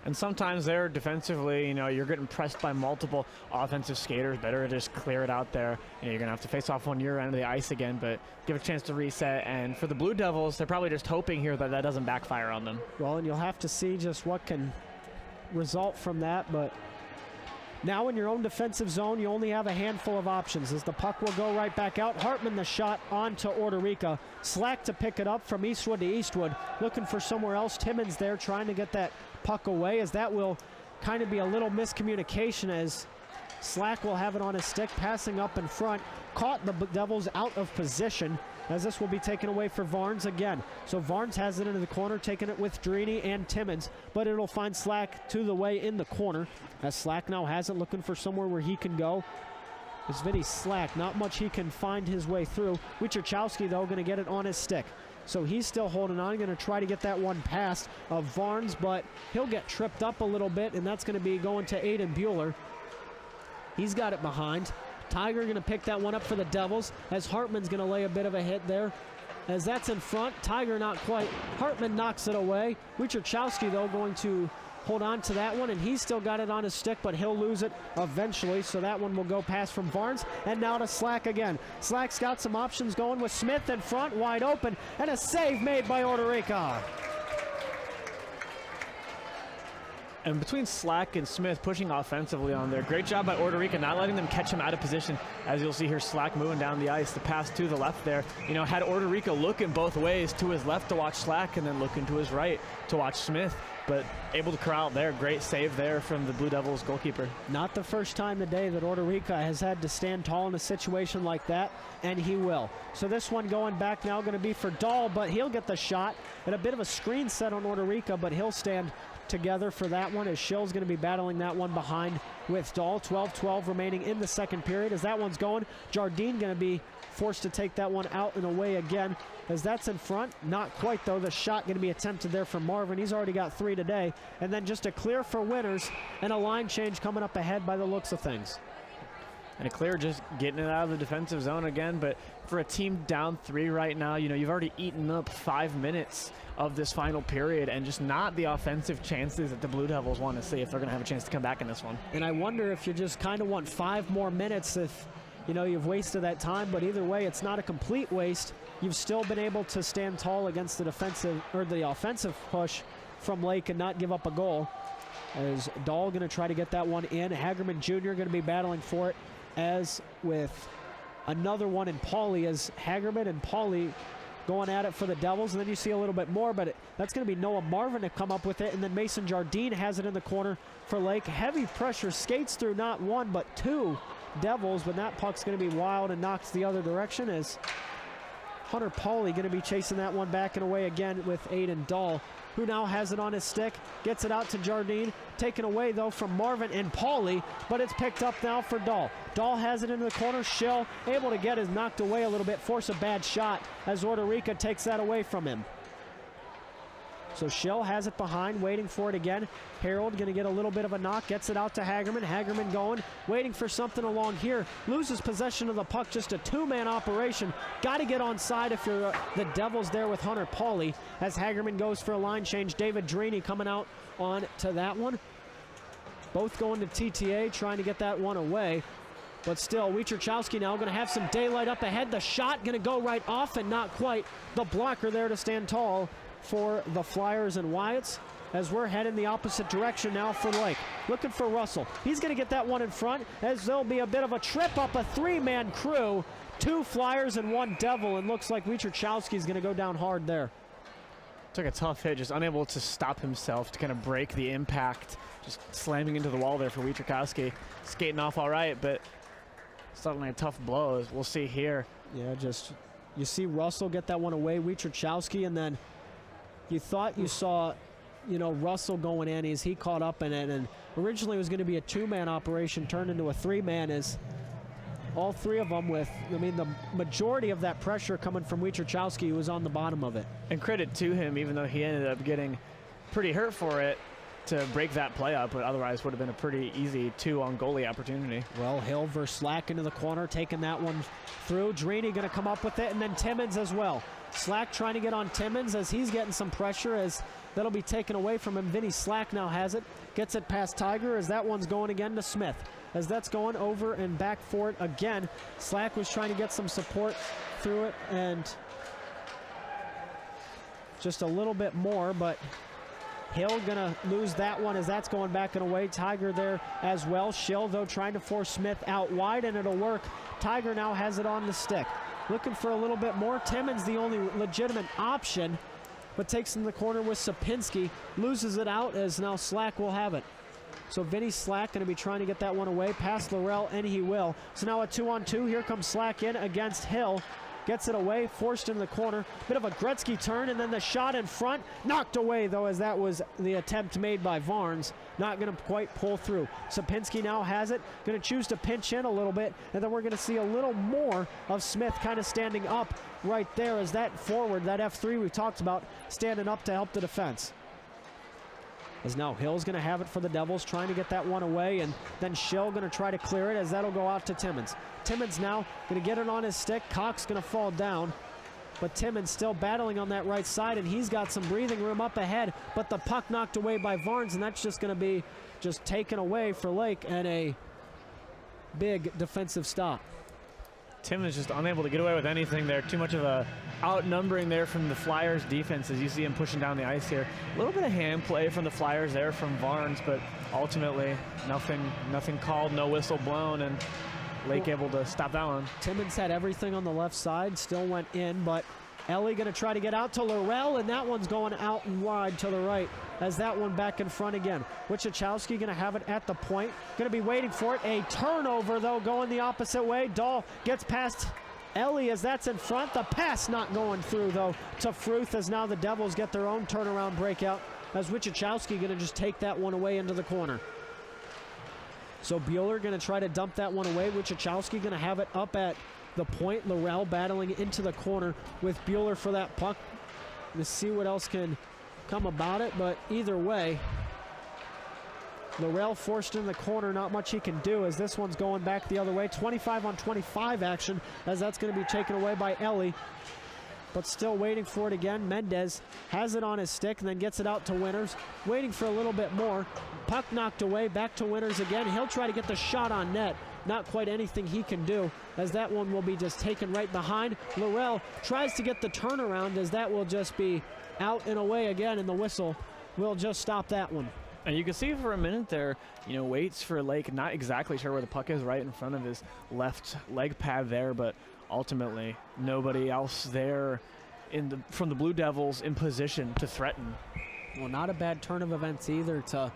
And sometimes there defensively, you're getting pressed by multiple offensive skaters. Better to just clear it out there. You're going to have to face off on your end of the ice again, but give a chance to reset. And for the Blue Devils, they're probably just hoping here that that doesn't backfire on them. Well, and you'll have to see just what can result from that, but now in your own defensive zone, you only have a handful of options as the puck will go right back out. Hartman the shot onto Orderica. Slack to pick it up from Eastwood to Eastwood. Looking for somewhere else. Timmons there trying to get that puck away, as that will kind of be a little miscommunication, as Slack will have it on his stick, passing up in front. Caught the Devils out of position, as this will be taken away for Varnes again. So Varnes has it into the corner, taking it with Drini and Timmons, but it'll find Slack to the way in the corner, as Slack now has it, looking for somewhere where he can go. It's Vinny Slack, not much he can find his way through. Wojciechowski, though, going to get it on his stick. So he's still holding on, going to try to get that one past of Varnes, but he'll get tripped up a little bit, and that's going to be going to Aiden Bueller. He's got it behind. Tiger going to pick that one up for the Devils, as Hartman's going to lay a bit of a hit there. As that's in front, Tiger not quite. Hartman knocks it away. Wojciechowski, though, going to hold on to that one, and he's still got it on his stick, but he'll lose it eventually, so that one will go past from Varnes, and now to Slack again. Slack's got some options going with Smith in front, wide open, and a save made by Orderica. And between Slack and Smith pushing offensively on there, great job by Orderica, not letting them catch him out of position. As you'll see here, Slack moving down the ice, the pass to the left there. Had Orderica looking both ways, to his left to watch Slack, and then looking to his right to watch Smith. But able to corral there. Great save there from the Blue Devils goalkeeper. Not the first time today that Orderica has had to stand tall in a situation like that, and he will. So this one going back now going to be for Dahl, but he'll get the shot. And a bit of a screen set on Orderica, but he'll stand together for that one, as Schill's going to be battling that one behind with Dahl. 12-12 remaining in the second period as that one's going. Jardine going to be forced to take that one out and away again, as that's in front. Not quite, though. The shot going to be attempted there from Marvin. He's already got 3 today. And then just a clear for Winners, and a line change coming up ahead by the looks of things. And a clear just getting it out of the defensive zone again. But for a team down 3 right now, you've already eaten up 5 minutes of this final period, and just not the offensive chances that the Blue Devils want to see if they're going to have a chance to come back in this one. And I wonder if you just kind of want 5 more minutes if, you've wasted that time. But either way, it's not a complete waste. You've still been able to stand tall against the defensive or the offensive push from Lake and not give up a goal. As Dahl going to try to get that one in. Hagerman Jr. going to be battling for it, as with another one in Pauly, as Hagerman and Pauly going at it for the Devils. And then you see a little bit more, but that's going to be Noah Marvin to come up with it. And then Mason Jardine has it in the corner for Lake. Heavy pressure, skates through not 1 but 2 Devils, but that puck's going to be wild and knocks the other direction, as Hunter Pauly going to be chasing that one back and away again with Aiden Dahl, who now has it on his stick, gets it out to Jardine, taken away though from Marvin and Pauly, but it's picked up now for Dahl. Dahl has it into the corner. Schill able to get it, knocked away a little bit, force a bad shot as Orderica takes that away from him. So Schill has it behind, waiting for it again. Harold going to get a little bit of a knock, gets it out to Hagerman. Hagerman going, waiting for something along here. Loses possession of the puck, just a 2-man operation. Got to get onside if you're the Devils there with Hunter Pauly, as Hagerman goes for a line change. David Drini coming out on to that one. Both going to TTA, trying to get that one away. But still, Wietrzykowski now going to have some daylight up ahead. The shot going to go right off and not quite. The blocker there to stand tall for the Flyers and Wyatts, as we're heading the opposite direction now for Lake. Looking for Russell. He's going to get that one in front, as there'll be a bit of a trip up a three-man crew. 2 Flyers and 1 Devil, and looks like Wietrzykowski's going to go down hard there. Took a tough hit, just unable to stop himself to kind of break the impact. Just slamming into the wall there for Wietrzykowski. Skating off all right, but suddenly a tough blow, as we'll see here. Yeah, just you see Russell get that one away, Wietrzykowski, and then you thought you saw, you know, Russell going in as he caught up in it, and originally it was going to be a 2-man operation, turned into a 3-man, as all 3 of them with, I mean, the majority of that pressure coming from Wietrzykowski, who was on the bottom of it. And credit to him, even though he ended up getting pretty hurt for it, to break that play up, but otherwise would have been a pretty easy 2-on goalie opportunity. Well, Hill versus Slack into the corner, taking that one through. Drini going to come up with it, and then Timmins as well. Slack trying to get on Timmins as he's getting some pressure, as that'll be taken away from him. Vinny Slack now has it, gets it past Tiger, as that one's going again to Smith. As that's going over and back for it again. Slack was trying to get some support through it, and just a little bit more, but Hill gonna lose that one as that's going back and away. Tiger there as well. Schill, though, trying to force Smith out wide, and it'll work. Tiger now has it on the stick. Looking for a little bit more. Timmins the only legitimate option, but takes in the corner with Sapinski. Loses it out, as now Slack will have it. So Vinny Slack going to be trying to get that one away past Laurel, and he will. So now a 2-on-2. Here comes Slack in against Hill. Gets it away, forced in the corner. Bit of a Gretzky turn, and then the shot in front. Knocked away, though, as that was the attempt made by Varnes. Not going to quite pull through. Sapinski now has it. Going to choose to pinch in a little bit, and then we're going to see a little more of Smith kind of standing up right there, as that forward, that F3 we talked about, standing up to help the defense. As now Hill's going to have it for the Devils, trying to get that one away, and then Schill going to try to clear it, as that'll go out to Timmins. Timmins now going to get it on his stick. Cox going to fall down, but Timmins still battling on that right side, and he's got some breathing room up ahead, but the puck knocked away by Varnes, and that's just going to be just taken away for Lake, and a big defensive stop. Timmins just unable to get away with anything there. Too much of a outnumbering there from the Flyers defense, as you see him pushing down the ice here. A little bit of hand play from the Flyers there from Varnes, but ultimately nothing called, no whistle blown, and Lake able to stop that one. Timmins had everything on the left side, still went in, but Ellie going to try to get out to Laurel, and that one's going out and wide to the right, as that one back in front again. Wietrzykowski going to have it at the point. Going to be waiting for it. A turnover, though, going the opposite way. Dahl gets past Ellie as that's in front. The pass not going through, though, to Fruth, as now the Devils get their own turnaround breakout, as Wietrzykowski going to just take that one away into the corner. So Bueller going to try to dump that one away. Wietrzykowski going to have it up at the point. Laurel battling into the corner with Bueller for that puck. Let's see what else can come about it, but either way, Laurel forced in the corner. Not much he can do, as this one's going back the other way. 25-on-25 action, as that's going to be taken away by Ellie. But still waiting for it again. Mendez has it on his stick and then gets it out to Winters. Waiting for a little bit more. Puck knocked away, back to Winters again. He'll try to get the shot on net. Not quite anything he can do, as that one will be just taken right behind. Laurel tries to get the turnaround, as that will just be out and away again, and the whistle will just stop that one. And you can see for a minute there, waits for Lake, not exactly sure where the puck is, right in front of his left leg pad there, but ultimately nobody else there from the Blue Devils in position to threaten. Well, not a bad turn of events either to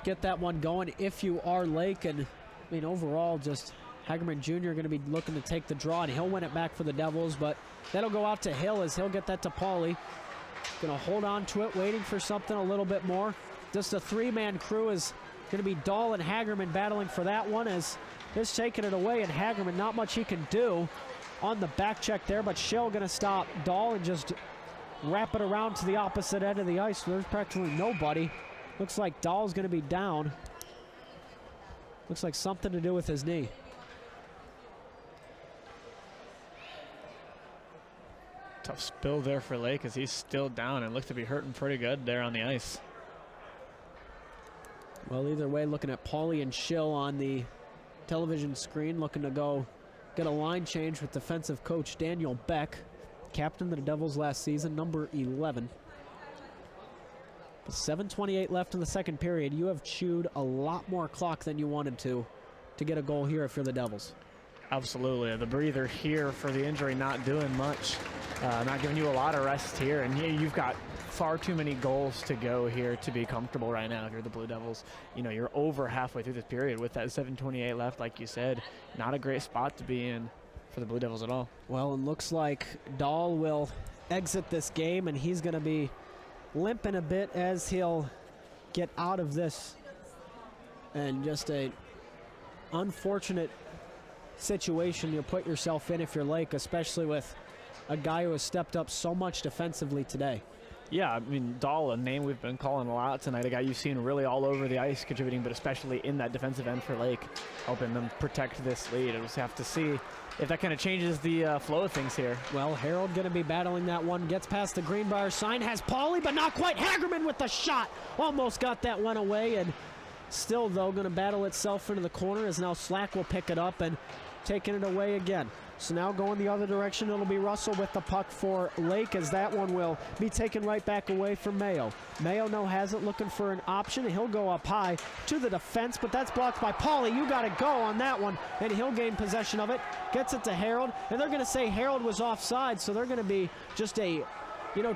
get that one going if you are Lake. And I mean, overall, just Hagerman Jr. going to be looking to take the draw, and he'll win it back for the Devils, but that'll go out to Hill, as he'll get that to Pauly. Going to hold on to it, waiting for something a little bit more. Just a 3-man crew is going to be Dahl and Hagerman battling for that one, as this taking it away, and Hagerman, not much he can do on the back check there, but Schill going to stop Dahl and just wrap it around to the opposite end of the ice. There's practically nobody. Looks like Dahl's going to be down. Looks like something to do with his knee. Tough spill there for Lake, as he's still down and looked to be hurting pretty good there on the ice. Well, either way, looking at Pauly and Schill on the television screen, looking to go get a line change with defensive coach Daniel Beck, captain of the Devils last season, number 11. With 7:28 left in the second period, you have chewed a lot more clock than you wanted to get a goal here if you're the Devils. Absolutely. The breather here for the injury not doing much, not giving you a lot of rest here. And you've got far too many goals to go here to be comfortable right now if you're the Blue Devils. You know, you're over halfway through this period with that 7:28 left, like you said. Not a great spot to be in for the Blue Devils at all. Well, it looks like Dahl will exit this game, and he's going to be limping a bit as he'll get out of this. And just a unfortunate situation you'll put yourself in if you're Lake, especially with a guy who has stepped up so much defensively today. Yeah, I mean, Dahl, a name we've been calling a lot tonight, a guy you've seen really all over the ice contributing, but especially in that defensive end for Lake, helping them protect this lead. We'll just have to see if that kind of changes the flow of things here. Well, Harold going to be battling that one, gets past the Greenbrier sign, has Pauly, but not quite. Hagerman with the shot, almost got that one away, and still, though, going to battle itself into the corner as now Slack will pick it up and taking it away again. So now going the other direction, it'll be Russell with the puck for Lake as that one will be taken right back away from Mayo. Mayo now has it, looking for an option, and he'll go up high to the defense, but that's blocked by Pauly. You got to go on that one, and he'll gain possession of it, gets it to Harold, and they're going to say Harold was offside, so they're going to be just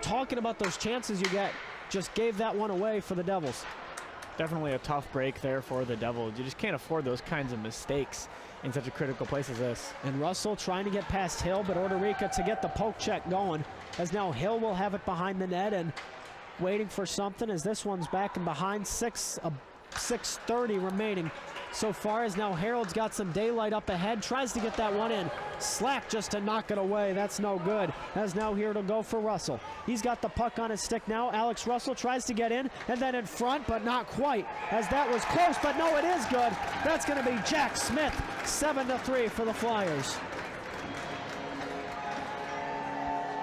talking about those chances you get, just gave that one away for the Devils. Definitely a tough break there for the Devils. You just can't afford those kinds of mistakes in such a critical place as this. And Russell trying to get past Hill, but Orderica to get the poke check going, as now Hill will have it behind the net and waiting for something as this one's back and behind. 6:30 remaining so far, as now Harold's got some daylight up ahead, tries to get that one in. Slack just to knock it away. That's no good. As now here to go for Russell. He's got the puck on his stick now. Alex Russell tries to get in, and then in front, but not quite, as that was close, but no, it is good. That's going to be Jack Smith. 7-3 for the Flyers.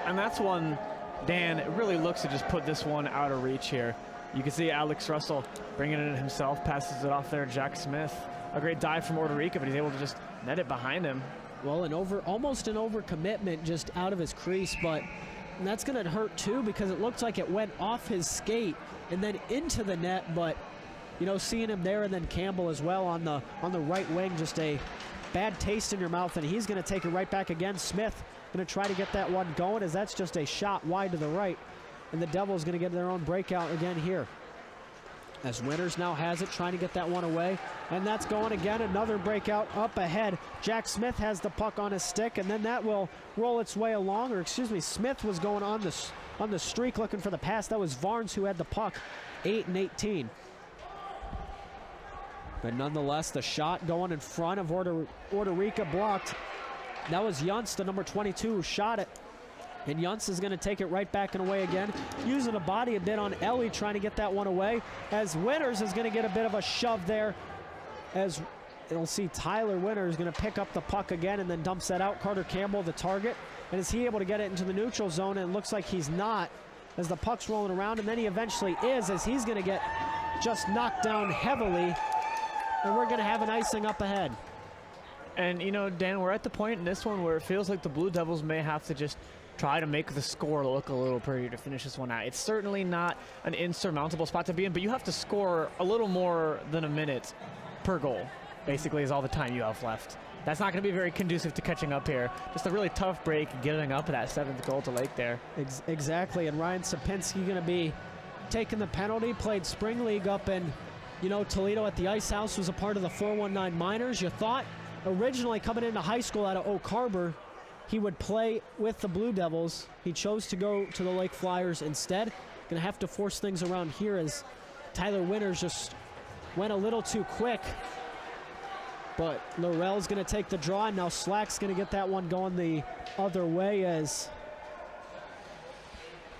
And that's one, Dan, it really looks to just put this one out of reach here. You can see Alex Russell bringing it in himself, passes it off there. Jack Smith, a great dive from Orderica, but he's able to just net it behind him. Well, almost an overcommitment just out of his crease, but that's going to hurt too, because it looked like it went off his skate and then into the net. But seeing him there, and then Campbell as well on the right wing, just a bad taste in your mouth, and he's going to take it right back again. Smith going to try to get that one going, as that's just a shot wide to the right. And the Devils going to get their own breakout again here. As Winters now has it, trying to get that one away. And that's going again, another breakout up ahead. Jack Smith has the puck on his stick, and then that will roll its way along. Or excuse me, Smith was going on the streak looking for the pass. That was Varnes who had the puck, 8-18. But nonetheless, the shot going in front of Orderica blocked. That was Yuntz, the number 22, who shot it. And Yuntz is going to take it right back and away again, using a body a bit on Ellie, trying to get that one away, as Winters is going to get a bit of a shove there, as you'll see Tyler Winters going to pick up the puck again and then dumps that out. Carter Campbell, the target, and is he able to get it into the neutral zone? And it looks like he's not, as the puck's rolling around, and then he eventually is, as he's going to get just knocked down heavily, and we're going to have an icing up ahead. And, Dan, we're at the point in this one where it feels like the Blue Devils may have to just try to make the score look a little prettier to finish this one out. It's certainly not an insurmountable spot to be in, but you have to score a little more than a minute per goal, basically, is all the time you have left. That's not going to be very conducive to catching up here. Just a really tough break, giving up that 7th goal to Lake there. Exactly, and Ryan Sapinski going to be taking the penalty. Played Spring League up in, Toledo at the Ice House, was a part of the 419 Miners. You thought originally coming into high school out of Oak Harbor, he would play with the Blue Devils. He chose to go to the Lake Flyers instead. Going to have to force things around here, as Tyler Winters just went a little too quick. But Laurel's going to take the draw, and now Slack's going to get that one going the other way, as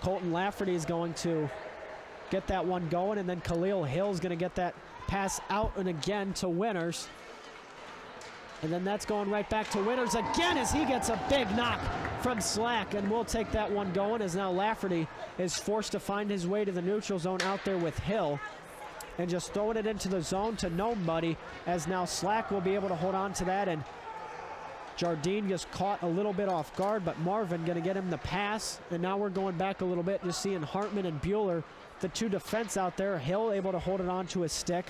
Colton Lafferty is going to get that one going, and then Khalil Hill's going to get that pass out and again to Winters. And then that's going right back to Winters again, as he gets a big knock from Slack, and we'll take that one going, as now Lafferty is forced to find his way to the neutral zone out there with Hill. and just throwing it into the zone to nobody, as now Slack will be able to hold on to that, and Jardine just caught a little bit off guard, but Marvin going to get him the pass, and now we're going back a little bit, just seeing Hartman and Bueller, the two defense out there. Hill able to hold it onto his stick.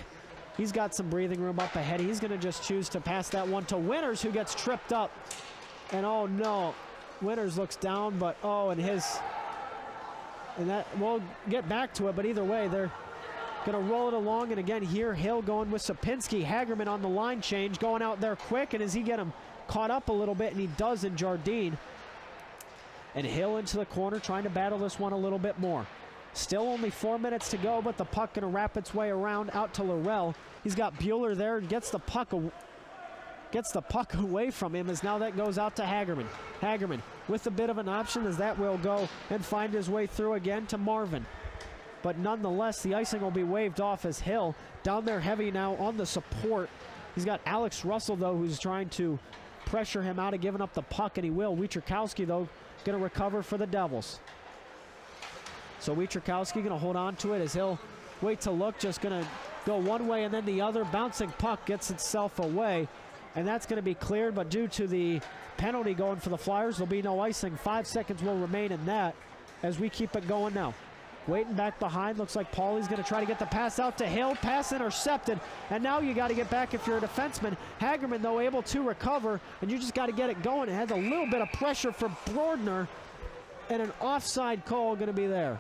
He's got some breathing room up ahead. He's going to just choose to pass that one to Winters, who gets tripped up. And oh no, Winters looks down, but oh, and that, we'll get back to it, but either way, they're going to roll it along. And again here, Hill going with Sapinski. Hagerman on the line change, going out there quick, and as he get him caught up a little bit, and he does in Jardine. And Hill into the corner, trying to battle this one a little bit more. Still only 4 minutes to go, but the puck going to wrap its way around out to Laurel. He's got Bueller there and gets the puck away from him, as now that goes out to Hagerman. Hagerman with a bit of an option, as that will go and find his way through again to Marvin. But nonetheless, the icing will be waved off, as Hill down there heavy now on the support. He's got Alex Russell, though, who's trying to pressure him out of giving up the puck, and he will. Wietrkowski, though, going to recover for the Devils. So Wietrkowski going to hold on to it as he'll wait to look, just going to go one way and then the other. Bouncing puck gets itself away, and that's going to be cleared, but due to the penalty going for the Flyers, there'll be no icing. 5 seconds will remain in that as we keep it going now. Waiting back behind, looks like Paulie's going to try to get the pass out to Hill. Pass intercepted, and now you got to get back if you're a defenseman. Hagerman, though, able to recover, and you just got to get it going. It has a little bit of pressure for Brodner, and an offside call going to be there.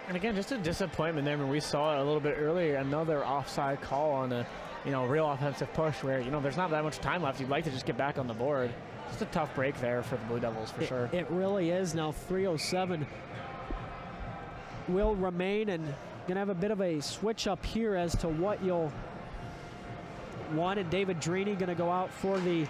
And again, just a disappointment there. I mean, we saw it a little bit earlier, another offside call on a, real offensive push where, there's not that much time left. You'd like to just get back on the board. Just a tough break there for the Blue Devils, for sure. It really is. Now 3:07 will remain, and going to have a bit of a switch up here as to what you'll want. And David Drini going to go out for the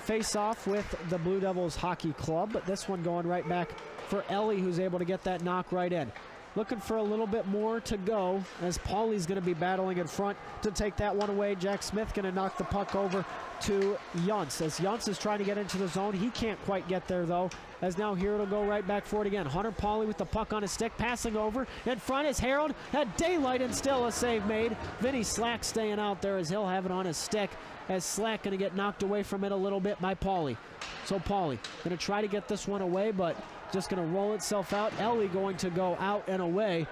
face-off with the Blue Devils Hockey Club, but this one going right back for Ellie, who's able to get that knock right in. Looking for a little bit more to go, as Paulie's going to be battling in front to take that one away. Jack Smith going to knock the puck over to Yuntz, as Yuntz is trying to get into the zone. He can't quite get there, though, as now here it'll go right back for it again. Hunter Paulie with the puck on his stick, passing over. In front is Harold, had daylight, and still a save made. Vinny Slack staying out there as he'll have it on his stick, as Slack going to get knocked away from it a little bit by Paulie. So Paulie going to try to get this one away, but just going to roll itself out. Ellie going to go out and away,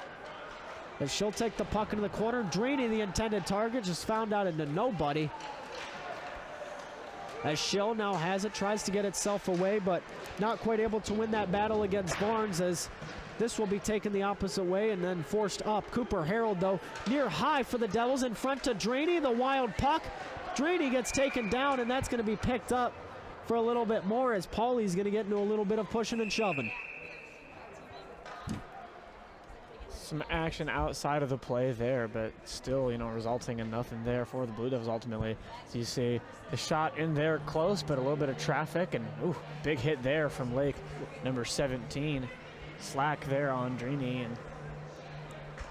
as she'll take the puck into the corner. Drini, the intended target, just found out into nobody. As Schill now has it, tries to get itself away, but not quite able to win that battle against Barnes, as this will be taken the opposite way and then forced up. Cooper Harold, though, near high for the Devils, in front to Drini, the wild puck. Drini gets taken down, and that's going to be picked up for a little bit more, as Paulie's going to get into a little bit of pushing and shoving. Some action outside of the play there, but still, resulting in nothing there for the Blue Devils ultimately. So you see the shot in there close, but a little bit of traffic, and big hit there from Lake, number 17. Slack there on Drini,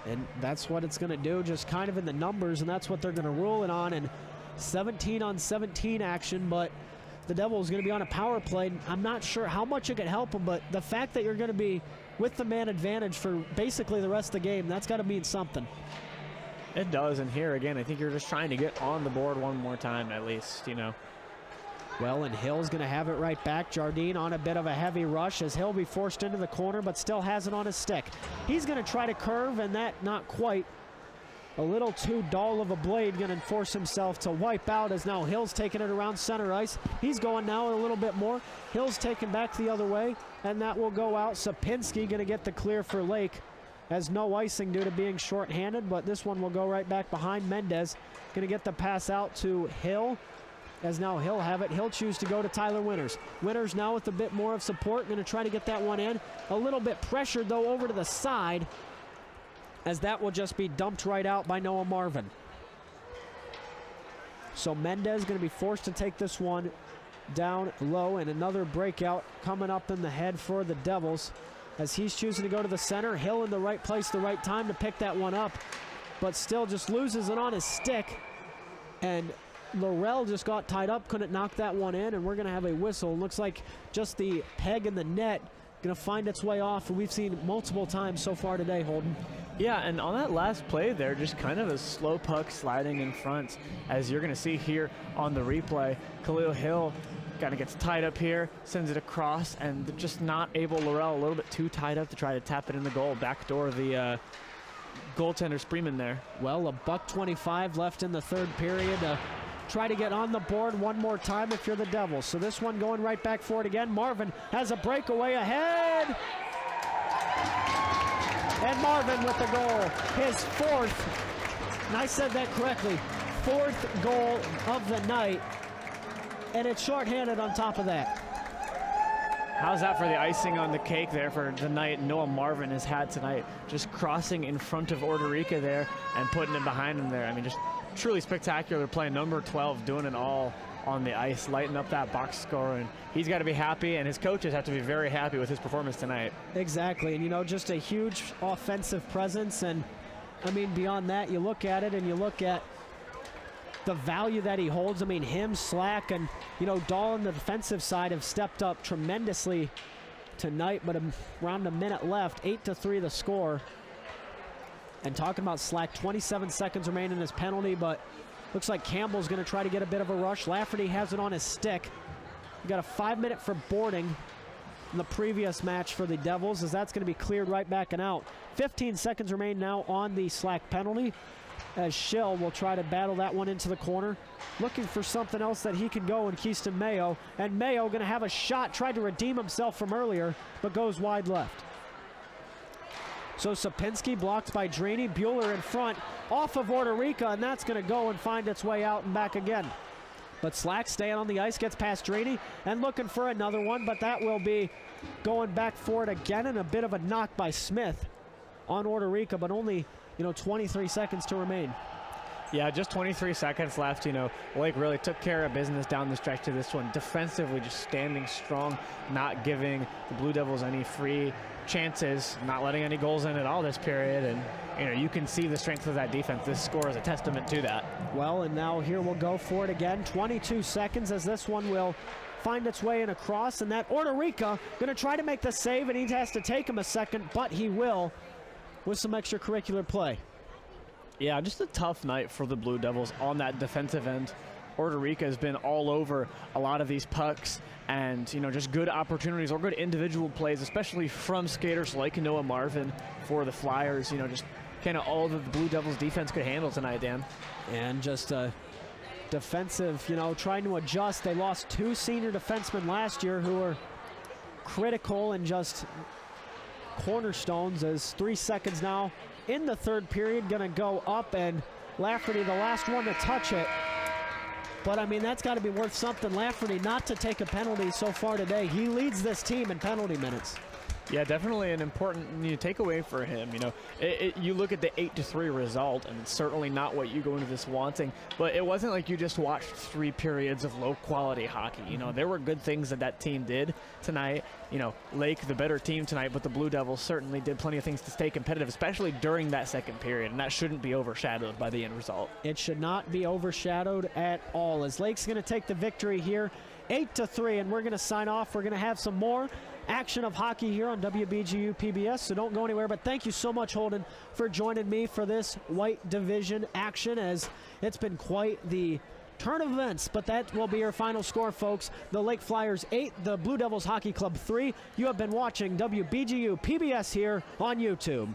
and that's what it's going to do, just kind of in the numbers, and that's what they're going to rule it on. And 17-on-17 action, but the Devils going to be on a power play. I'm not sure how much it could help them, but the fact that you're going to be with the man advantage for basically the rest of the game, that's got to mean something. It does, and here again, I think you're just trying to get on the board one more time at least, Well, and Hill's going to have it right back. Jardine on a bit of a heavy rush, as Hill be forced into the corner, but still has it on his stick. He's going to try to curve, and that not quite. A little too dull of a blade, going to force himself to wipe out, as now Hill's taking it around center ice. He's going now a little bit more. Hill's taken back the other way, and that will go out. Sapinski going to get the clear for Lake, as no icing due to being shorthanded, but this one will go right back behind. Mendez going to get the pass out to Hill, as now Hill have it. He'll choose to go to Tyler Winters. Winters now with a bit more of support, going to try to get that one in. A little bit pressured, though, over to the side, as that will just be dumped right out by Noah Marvin. So Mendez going to be forced to take this one down low, and another breakout coming up in the head for the Devils, as he's choosing to go to the center. Hill in the right place, the right time to pick that one up, but still just loses it on his stick, and Laurel just got tied up, couldn't knock that one in, and we're going to have a whistle. Looks like just the peg in the net going to find its way off, and we've seen multiple times so far today, Holden. Yeah, and on that last play there, just kind of a slow puck sliding in front, as you're going to see here on the replay. Khalil Hill kind of gets tied up here, sends it across, and just not able, Laurel a little bit too tied up to try to tap it in the goal. Backdoor the goaltender Spreeman there. Well, $1:25 left in the third period. Try to get on the board one more time if you're the Devils. So this one going right back for it again. Marvin has a breakaway ahead. And Marvin with the goal. His fourth, and I said that correctly, fourth goal of the night. And it's shorthanded on top of that. How's that for the icing on the cake there for the night Noah Marvin has had tonight? Just crossing in front of Orderica there and putting it behind him there. I mean, just truly spectacular play. Number 12 doing it all on the ice, lighting up that box score, and he's got to be happy, and his coaches have to be very happy with his performance tonight. Exactly, and you know, just a huge offensive presence, and I mean, beyond that, you look at it and you look at the value that he holds. I mean, him, Slack, and you know, Dahl on the defensive side have stepped up tremendously tonight, but around a minute left, 8-3 the score. And talking about Slack, 27 seconds remain in his penalty, but looks like Campbell's going to try to get a bit of a rush. Lafferty has it on his stick. We got a 5-minute for boarding in the previous match for the Devils, as that's going to be cleared right back and out. 15 seconds remain now on the Slack penalty, as Schill will try to battle that one into the corner. Looking for something else that he can go in Keaston Mayo, and Mayo going to have a shot, tried to redeem himself from earlier, but goes wide left. So Sapinski blocked by Draney. Bueller in front, off of Orderica, and that's going to go and find its way out and back again. But Slack staying on the ice, gets past Draney and looking for another one, but that will be going back for it again, and a bit of a knock by Smith on Orderica, but only, 23 seconds to remain. Yeah, just 23 seconds left. Lake really took care of business down the stretch to this one. Defensively, just standing strong, not giving the Blue Devils any free chances, not letting any goals in at all this period. And, you can see the strength of that defense. This score is a testament to that. Well, and now here we'll go for it again. 22 seconds as this one will find its way in across. And that Orderica going to try to make the save, and he has to take him a second, but he will with some extracurricular play. Yeah, just a tough night for the Blue Devils on that defensive end. Orderica has been all over a lot of these pucks, and just good opportunities or good individual plays, especially from skaters like Noah Marvin for the Flyers. Just kind of all that the Blue Devils defense could handle tonight, Dan. And just defensive, trying to adjust. They lost 2 senior defensemen last year who were critical and just cornerstones, as 3 seconds now in the third period going to go up, and Lafferty the last one to touch it. But I mean, that's got to be worth something. Lafferty not to take a penalty so far today. He leads this team in penalty minutes. Yeah, definitely an important takeaway for him. You look at the 8-3 result, and it's certainly not what you go into this wanting, but it wasn't like you just watched 3 periods of low-quality hockey. There were good things that team did tonight. Lake, the better team tonight, but the Blue Devils certainly did plenty of things to stay competitive, especially during that second period, and that shouldn't be overshadowed by the end result. It should not be overshadowed at all, as Lake's going to take the victory here, 8-3, and we're going to sign off. We're going to have some more action of hockey here on WBGU PBS, so don't go anywhere. But thank you so much, Holden, for joining me for this White Division action, as it's been quite the turn of events. But that will be your final score, folks. The Lake Flyers 8, the Blue Devils Hockey Club 3. You have been watching WBGU PBS here on YouTube.